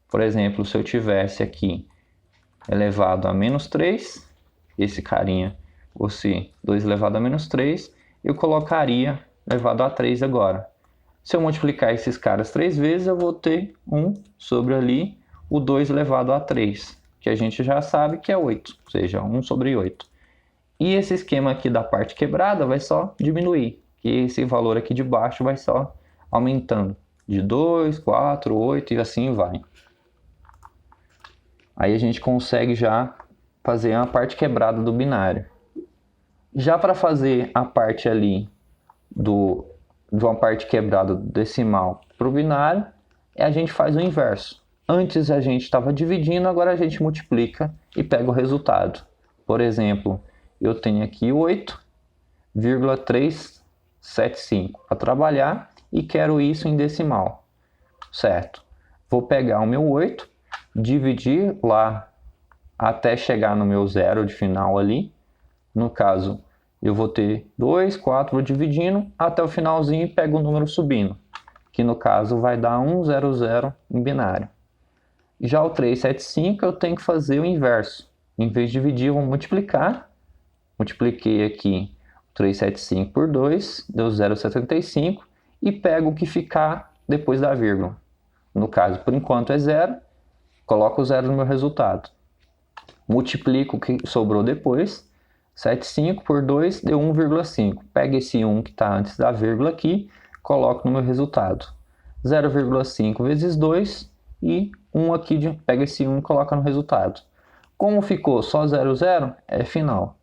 Por exemplo, se eu tivesse aqui elevado a menos 3, esse carinha, fosse 2 elevado a menos 3, eu colocaria elevado a 3 agora. Se eu multiplicar esses caras 3 vezes, eu vou ter 1 sobre ali o 2 elevado a 3, que a gente já sabe que é 8, ou seja, 1 sobre 8. E esse esquema aqui da parte quebrada vai só diminuir, que esse valor aqui de baixo vai só aumentando, de 2, 4, 8 e assim vai. Aí a gente consegue já fazer a parte quebrada do binário. Já para fazer a parte ali de uma parte quebrada do decimal para o binário, a gente faz o inverso. Antes a gente estava dividindo, agora a gente multiplica e pega o resultado. Por exemplo, eu tenho aqui 8,375 para trabalhar e quero isso em decimal, certo? Vou pegar o meu 8, dividir lá até chegar no meu zero de final ali. No caso, eu vou ter 2, 4, vou dividindo até o finalzinho e pego o número subindo, que no caso vai dar 100 em binário. Já o 375 eu tenho que fazer o inverso. Em vez de dividir, eu vou multiplicar. Multipliquei aqui 375 por 2, deu 0,75 e pego o que ficar depois da vírgula. No caso, por enquanto é 0, coloco o 0 no meu resultado. Multiplico o que sobrou depois, 75 por 2 deu 1,5. Pego esse 1 que está antes da vírgula aqui, coloco no meu resultado. 0,5 vezes 2 e 1 aqui, pega esse 1 e coloca no resultado. Como ficou só 0, 0, é final.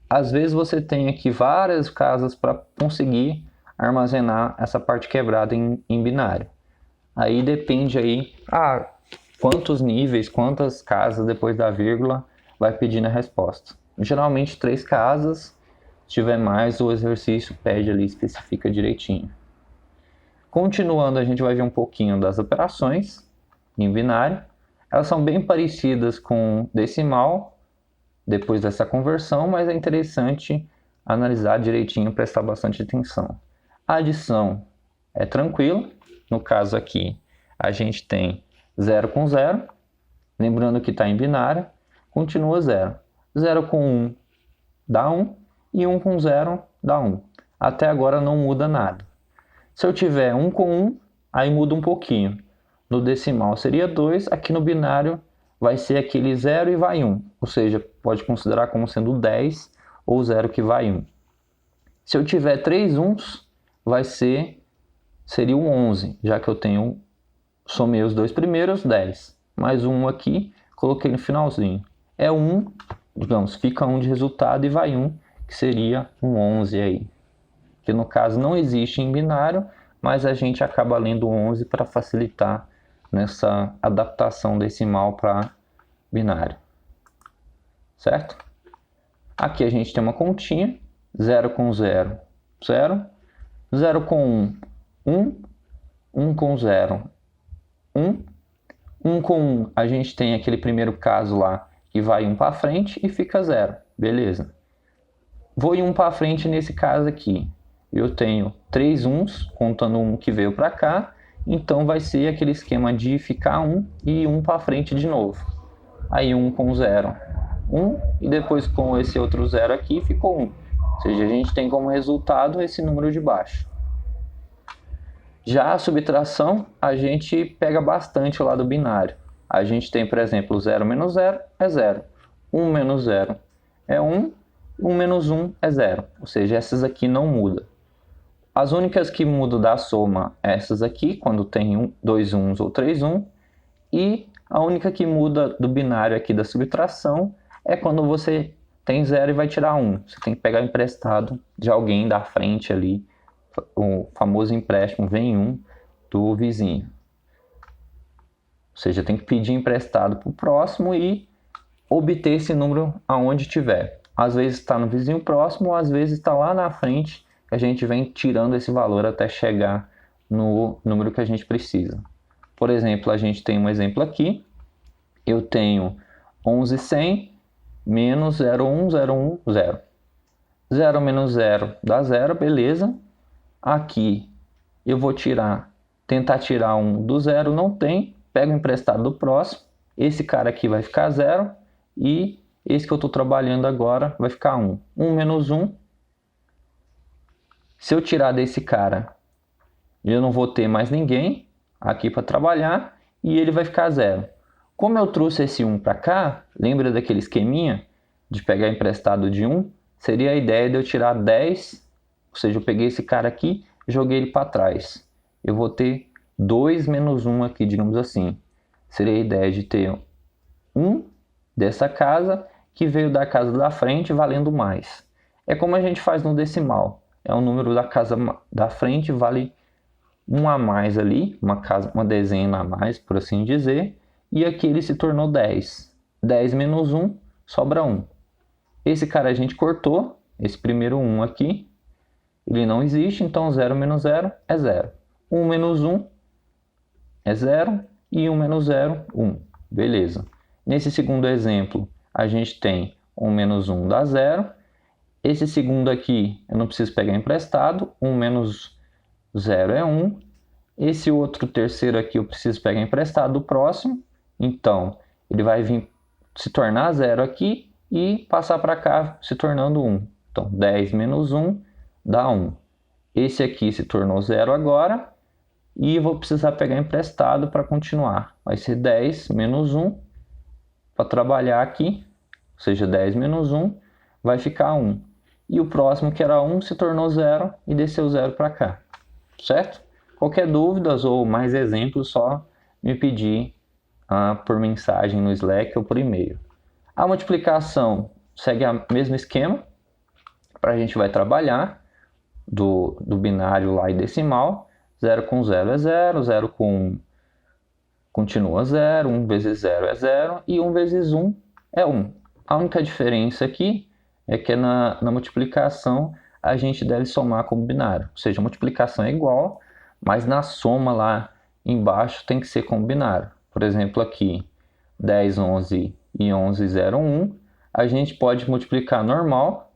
Às vezes você tem aqui várias casas para conseguir armazenar essa parte quebrada em binário. Aí depende aí, quantos níveis, quantas casas depois da vírgula vai pedir na resposta. Geralmente 3 casas, se tiver mais o exercício pede ali, especifica direitinho. Continuando, a gente vai ver um pouquinho das operações em binário. Elas são bem parecidas com decimal, depois dessa conversão, mas é interessante analisar direitinho, prestar bastante atenção. A adição é tranquila, no caso aqui a gente tem 0 com 0, lembrando que está em binário, continua 0. 0 com 1 dá 1 e 1 com 0 dá 1. Até agora não muda nada. Se eu tiver 1 com 1, aí muda um pouquinho. No decimal seria 2, aqui no binário vai ser aquele 0 e vai 1, ou seja, pode considerar como sendo 10 ou 0 que vai 1. Se eu tiver 3 uns, seria o 11, já que eu somei os dois primeiros, 10. Mais um aqui, coloquei no finalzinho. É 1, digamos, fica 1 de resultado e vai 1, que seria um 11 aí. que no caso não existe em binário, mas a gente acaba lendo 11 para facilitar nessa adaptação decimal para binário, certo? Aqui a gente tem uma continha, 0 com 0, 0, 0 com 1, 1, 1 com 0, 1, 1 com 1, a gente tem aquele primeiro caso lá que vai 1 para frente e fica 0, beleza. Vou ir 1 para frente nesse caso aqui. Eu tenho 3 uns, contando um que veio para cá, então vai ser aquele esquema de ficar 1 e 1 para frente de novo. Aí 1 com 0, 1, e depois com esse outro 0 aqui ficou 1. Ou seja, a gente tem como resultado esse número de baixo. Já a subtração, a gente pega bastante lá do binário. A gente tem, por exemplo, 0 menos 0 é 0. 1 menos 0 é 1. 1 menos 1 é 0. Ou seja, essas aqui não mudam. As únicas que mudam da soma é essas aqui, quando tem 2 uns ou 3 1. E a única que muda do binário aqui da subtração é quando você tem 0 e vai tirar 1. Você tem que pegar emprestado de alguém da frente ali. O famoso empréstimo vem 1 do vizinho. Ou seja, tem que pedir emprestado para o próximo e obter esse número aonde tiver. Às vezes está no vizinho próximo, às vezes está lá na frente, que a gente vem tirando esse valor até chegar no número que a gente precisa. Por exemplo, a gente tem um exemplo aqui. Eu tenho 11.100 menos 0.1.0.1.0. 0 menos 0 dá 0, beleza. Aqui eu vou tentar tirar 1 do 0, não tem. Pego o emprestado do próximo. Esse cara aqui vai ficar 0 e esse que eu estou trabalhando agora vai ficar 1. 1 menos 1. Se eu tirar desse cara, eu não vou ter mais ninguém aqui para trabalhar e ele vai ficar 0. Como eu trouxe esse 1 para cá, lembra daquele esqueminha de pegar emprestado de 1? Seria a ideia de eu tirar 10, ou seja, eu peguei esse cara aqui e joguei ele para trás. Eu vou ter 2 menos 1 aqui, digamos assim. Seria a ideia de ter 1 dessa casa que veio da casa da frente valendo mais. É como a gente faz no decimal. É o número da casa da frente vale 1 a mais ali, uma dezena a mais, por assim dizer. E aqui ele se tornou 10. 10 menos 1, sobra 1. Esse cara a gente cortou, esse primeiro 1 aqui, ele não existe, então 0 menos 0 é 0. 1 menos 1 é 0 e 1 menos 0, 1. Beleza. Nesse segundo exemplo, a gente tem 1 menos 1 dá 0. Esse segundo aqui, eu não preciso pegar emprestado. 1 menos 0 é 1. Esse outro terceiro aqui, eu preciso pegar emprestado do próximo. Então, ele vai vir se tornar 0 aqui e passar para cá se tornando 1. Então, 10 menos 1 dá 1. Esse aqui se tornou 0 agora. E vou precisar pegar emprestado para continuar. Vai ser 10 menos 1 para trabalhar aqui. Ou seja, 10 menos 1 vai ficar 1. E o próximo, que era 1, se tornou 0 e desceu 0 para cá. Certo? Qualquer dúvidas ou mais exemplos, só me pedir por mensagem no Slack ou por e-mail. A multiplicação segue o mesmo esquema. Para a gente vai trabalhar do binário lá e decimal. 0 com 0 é 0, 0 com 1 continua 0, 1 vezes 0 é 0 e 1 vezes 1 é 1. A única diferença aqui é que na multiplicação a gente deve somar como binário. Ou seja, a multiplicação é igual, mas na soma lá embaixo tem que ser como binário. Por exemplo, aqui 10, 11 e 11, 0, 1. A gente pode multiplicar normal,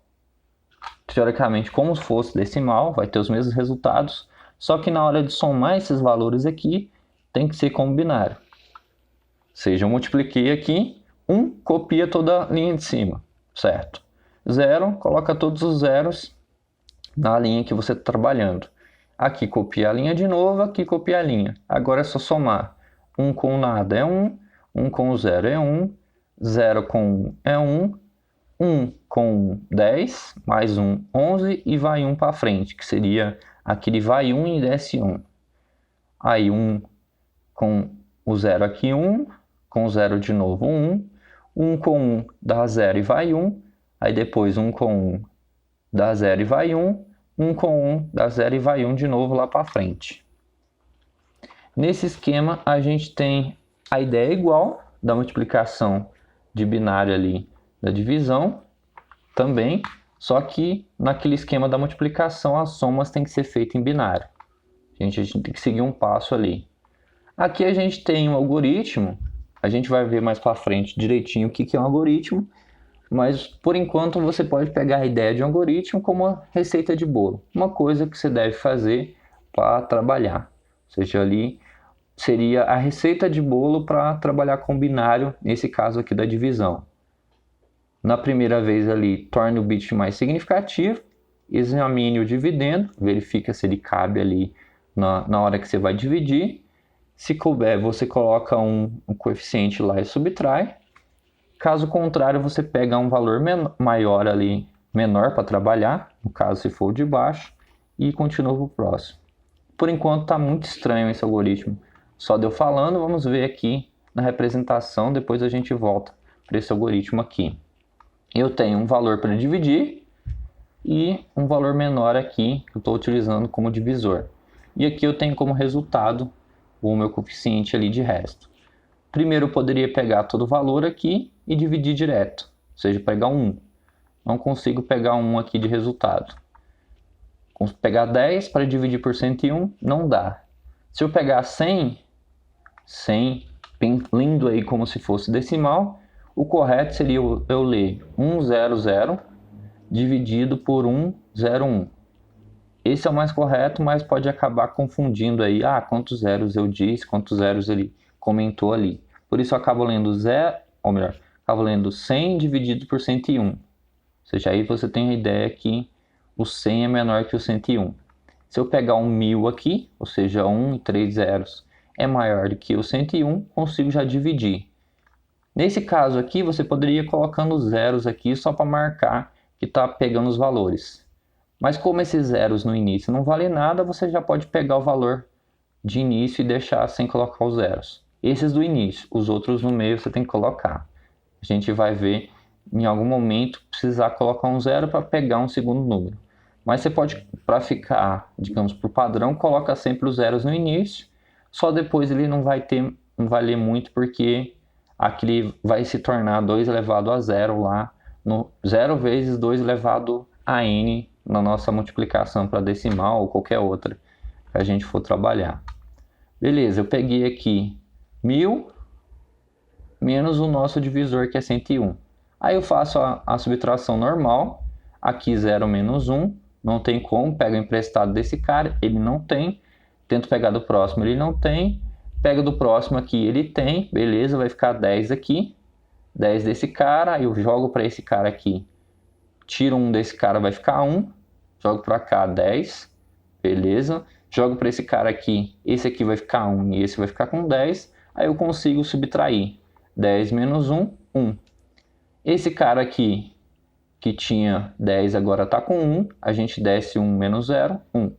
teoricamente como se fosse decimal, vai ter os mesmos resultados. Só que na hora de somar esses valores aqui, tem que ser como binário. Ou seja, eu multipliquei aqui, 1 copia toda a linha de cima, certo? 0, coloca todos os zeros na linha que você está trabalhando. Aqui copia a linha de novo, aqui copia a linha. Agora é só somar. 1 com nada é 1, 1 com 0 é 1, 0 com 1 é 1, 1 com 10, mais 1, 11 e vai 1 para frente, que seria aquele vai 1 e desce 1. Aí 1 com o 0 aqui 1, com o 0 de novo 1, 1 com 1 dá 0 e vai 1, aí depois 1 com 1 dá 0 e vai 1, 1 com 1 dá 0 e vai 1 de novo lá para frente. Nesse esquema, a gente tem a ideia igual da multiplicação de binário ali, da divisão também, só que naquele esquema da multiplicação, as somas têm que ser feitas em binário. A gente tem que seguir um passo ali. Aqui a gente tem um algoritmo, a gente vai ver mais para frente direitinho o que é um algoritmo, mas por enquanto você pode pegar a ideia de um algoritmo como uma receita de bolo, uma coisa que você deve fazer para trabalhar. Ou seja, ali seria a receita de bolo para trabalhar com binário, nesse caso aqui da divisão. Na primeira vez ali, torne o bit mais significativo, examine o dividendo, verifica se ele cabe ali na hora que você vai dividir. Se couber, você coloca um coeficiente lá e subtrai. Caso contrário, você pega um valor maior ali, menor para trabalhar, no caso se for o de baixo, e continua para o próximo. Por enquanto está muito estranho esse algoritmo. Só deu falando, vamos ver aqui na representação, depois a gente volta para esse algoritmo aqui. Eu tenho um valor para dividir e um valor menor aqui que eu estou utilizando como divisor. E aqui eu tenho como resultado o meu coeficiente ali de resto. Primeiro eu poderia pegar todo o valor aqui e dividir direto, ou seja, pegar um 1. Não consigo pegar um aqui de resultado. Pegar 10 para dividir por 101 não dá. Se eu pegar 100 lindo aí como se fosse decimal, o correto seria eu ler 100 dividido por 101. Esse é o mais correto, mas pode acabar confundindo aí, quantos zeros eu disse, quantos zeros ele comentou ali. Por isso eu acabo lendo 100 dividido por 101. Ou seja, aí você tem a ideia que o 100 é menor que o 101. Se eu pegar um 1000 aqui, ou seja, 1 e 3 zeros é maior do que o 101, consigo já dividir. Nesse caso aqui, você poderia ir colocando zeros aqui só para marcar que está pegando os valores. Mas como esses zeros no início não valem nada, você já pode pegar o valor de início e deixar sem colocar os zeros. Esses do início, os outros no meio você tem que colocar. A gente vai ver em algum momento precisar colocar um zero para pegar um segundo número. Mas você pode, para ficar, digamos, por padrão, coloca sempre os zeros no início, só depois ele não vai ler muito porque aquele vai se tornar 2 elevado a 0 lá, no 0 vezes 2 elevado a n na nossa multiplicação para decimal ou qualquer outra que a gente for trabalhar. Beleza, eu peguei aqui 1000 menos o nosso divisor que é 101. Aí eu faço a subtração normal, aqui 0 menos 1, não tem como, pego o emprestado desse cara, ele não tem, tento pegar do próximo, ele não tem, pego do próximo aqui, ele tem, beleza, vai ficar 10 aqui, 10 desse cara, aí eu jogo para esse cara aqui, tiro um desse cara, vai ficar 1, jogo para cá 10, beleza, jogo para esse cara aqui, esse aqui vai ficar 1 e esse vai ficar com 10, aí eu consigo subtrair 10 menos 1, 1. Esse cara aqui, que tinha 10, agora está com 1, a gente desce 1 menos 0, 1.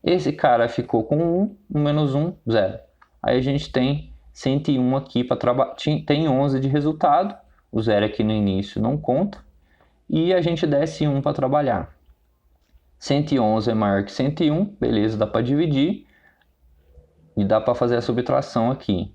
Esse cara ficou com 1, 1 menos 1, 0. Aí a gente tem 101 aqui para trabalhar, tem 11 de resultado, o 0 aqui no início não conta, e a gente desce 1 para trabalhar. 111 é maior que 101, beleza, dá para dividir e dá para fazer a subtração aqui.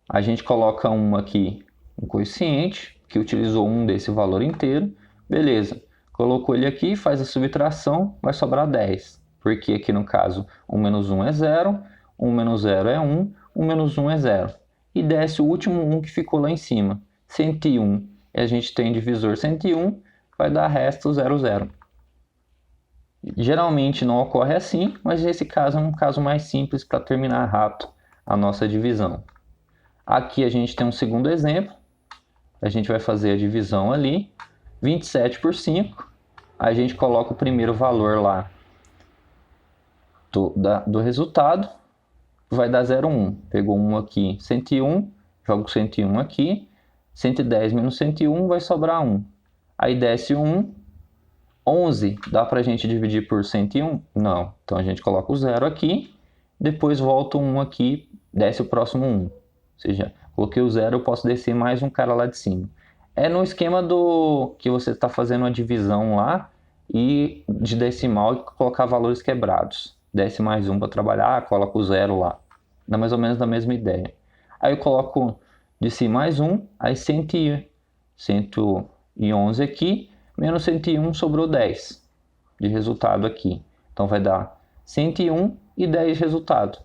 A gente coloca 1 aqui, um coeficiente, que utilizou um desse valor inteiro, beleza. Colocou ele aqui, faz a subtração, vai sobrar 10. Porque aqui no caso, 1 menos 1 é 0, 1 menos 0 é 1, 1 menos 1 é 0. E desce o último 1 que ficou lá em cima, 101. E a gente tem divisor 101, vai dar resto 00. Geralmente não ocorre assim, mas esse caso é um caso mais simples para terminar rápido a nossa divisão. Aqui a gente tem um segundo exemplo. A gente vai fazer a divisão ali, 27 por 5, a gente coloca o primeiro valor lá do resultado, vai dar 0,1. Pegou 1 aqui, 101, jogo 101 aqui, 110 menos 101 vai sobrar 1. Aí desce 1, 11, dá para a gente dividir por 101? Não, então a gente coloca o 0 aqui, depois volta o 1 aqui, desce o próximo 1. Ou seja, coloquei o 0, eu posso descer mais um cara lá de cima. É no esquema do que você está fazendo a divisão lá e de decimal e colocar valores quebrados. Desce mais um para trabalhar, coloco o 0 lá. Dá mais ou menos da mesma ideia. Aí eu coloco de si mais 1, aí 111 aqui, menos 101 sobrou 10 de resultado aqui. Então vai dar 101 e 10 de resultado.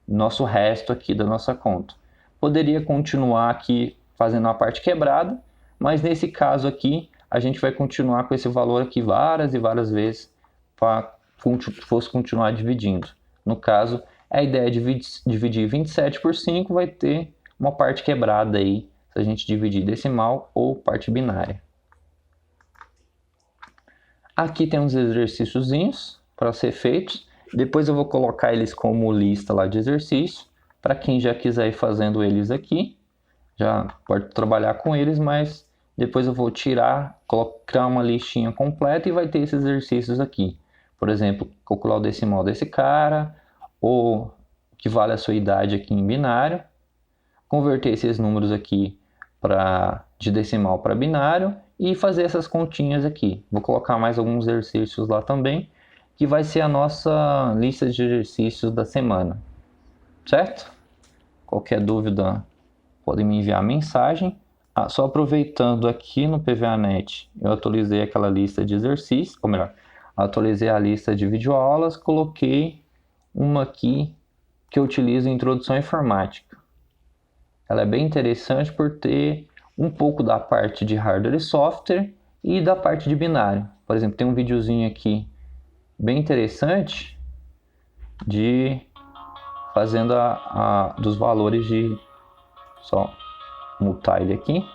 Nosso resto aqui da nossa conta. Poderia continuar aqui fazendo a parte quebrada, mas nesse caso aqui a gente vai continuar com esse valor aqui várias e várias vezes para fosse continuar dividindo. No caso, a ideia de dividir 27 por 5 vai ter uma parte quebrada aí, se a gente dividir decimal ou parte binária. Aqui tem uns exercíciozinhos para ser feitos. Depois eu vou colocar eles como lista lá de exercício. Para quem já quiser ir fazendo eles aqui, já pode trabalhar com eles, mas depois eu vou tirar, colocar uma listinha completa e vai ter esses exercícios aqui. Por exemplo, calcular o decimal desse cara, ou o que vale a sua idade aqui em binário, converter esses números aqui de decimal para binário e fazer essas continhas aqui. Vou colocar mais alguns exercícios lá também, que vai ser a nossa lista de exercícios da semana, certo? Qualquer dúvida, podem me enviar mensagem. Só aproveitando aqui no PVAnet, eu atualizei aquela lista de exercícios, ou melhor, atualizei a lista de videoaulas, coloquei uma aqui que eu utilizo em Introdução à Informática. Ela é bem interessante por ter um pouco da parte de hardware e software e da parte de binário. Por exemplo, tem um videozinho aqui bem interessante de fazendo dos valores de... Só mutar ele aqui.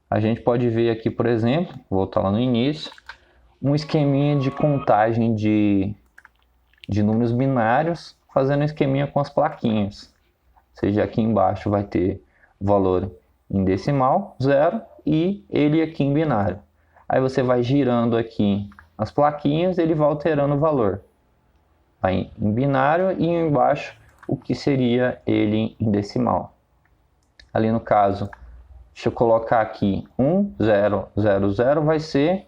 A gente pode ver aqui, por exemplo, voltar lá no início, um esqueminha de contagem de números binários, fazendo um esqueminha com as plaquinhas. Ou seja, aqui embaixo vai ter o valor em decimal, 0, e ele aqui em binário. Aí você vai girando aqui as plaquinhas, ele vai alterando o valor. Vai em binário e embaixo o que seria ele em decimal. Ali no caso, deixa eu colocar aqui 1, 0, 0, 0, vai ser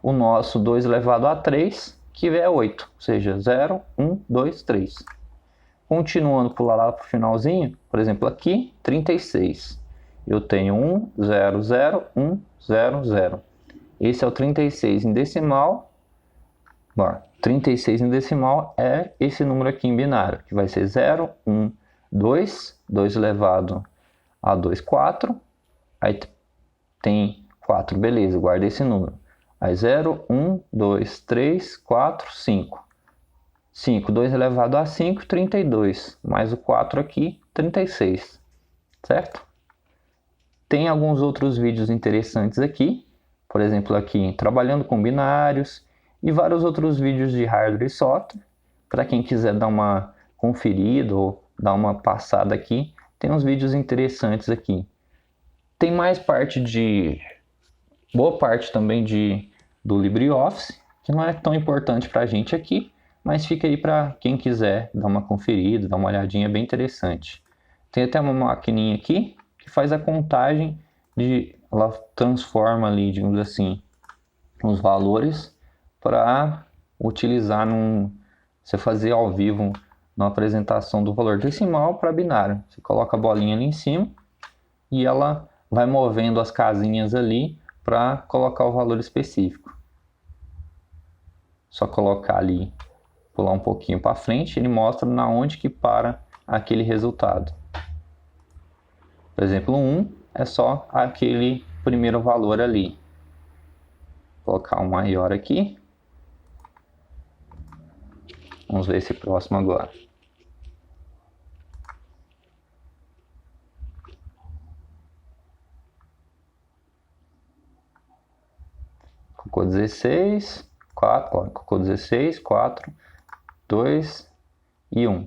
o nosso 2 elevado a 3, que é 8, ou seja, 0, 1, 2, 3. Continuando por lá para o finalzinho, por exemplo aqui, 36. Eu tenho 1, 0, 0, 1, 0, 0. Esse é o 36 em decimal. Bom, 36 em decimal é esse número aqui em binário, que vai ser 0, 1, 2, 2 elevado a 2, 4. Aí tem 4, beleza, guarda esse número. Aí 0, 1, 2, 3, 4, 5. 5, 2 elevado a 5, 32. Mais o 4 aqui, 36. Certo? Tem alguns outros vídeos interessantes aqui. Por exemplo, aqui, trabalhando com binários. E vários outros vídeos de hardware e software. Para quem quiser dar uma conferida ou dar uma passada aqui, tem uns vídeos interessantes aqui. Tem mais boa parte também do LibreOffice, que não é tão importante para a gente aqui, mas fica aí para quem quiser dar uma conferida, dar uma olhadinha, bem interessante. Tem até uma maquininha aqui que faz a contagem ela transforma ali, digamos assim, os valores para utilizar você fazer ao vivo na apresentação do valor decimal para binário. Você coloca a bolinha ali em cima e ela vai movendo as casinhas ali para colocar o valor específico. Só colocar ali, pular um pouquinho para frente, ele mostra na onde que para aquele resultado. Por exemplo, 1 é só aquele primeiro valor ali. Vou colocar um maior aqui. Vamos ver esse próximo agora. Colocou 16, 4, colocou 16, 4, 2 e 1.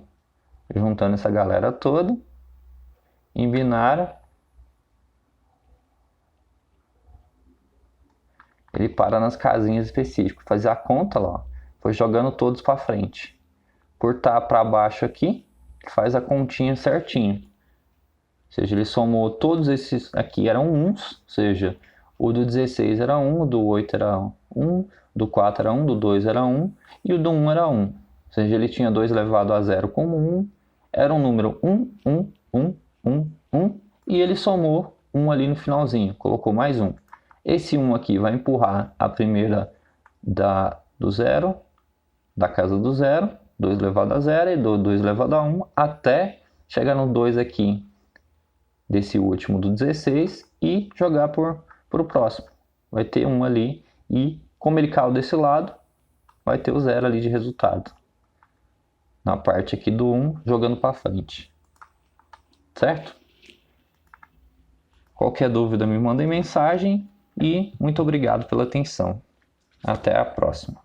Juntando essa galera toda, em binário, ele para nas casinhas específicas. Fazer a conta lá, foi jogando todos para frente. Por estar para baixo aqui, faz a continha certinho. Ou seja, ele somou todos esses aqui eram uns, ou seja, O do 16 era 1, o do 8 era 1, do 4 era 1, do 2 era 1 e o do 1 era 1. Ou seja, ele tinha 2 elevado a 0 como 1, era um número 1, 1, 1, 1, 1 e ele somou 1 ali no finalzinho, colocou mais 1. Esse 1 aqui vai empurrar a primeira do zero, da casa do zero, 2 elevado a 0 e 2 elevado a 1, até chegar no 2 aqui, desse último do 16, e jogar para o próximo. Vai ter 1 ali, e como ele caiu desse lado, vai ter o 0 ali de resultado. Na parte aqui do 1, jogando para frente. Certo? Qualquer dúvida me mandem mensagem e muito obrigado pela atenção. Até a próxima.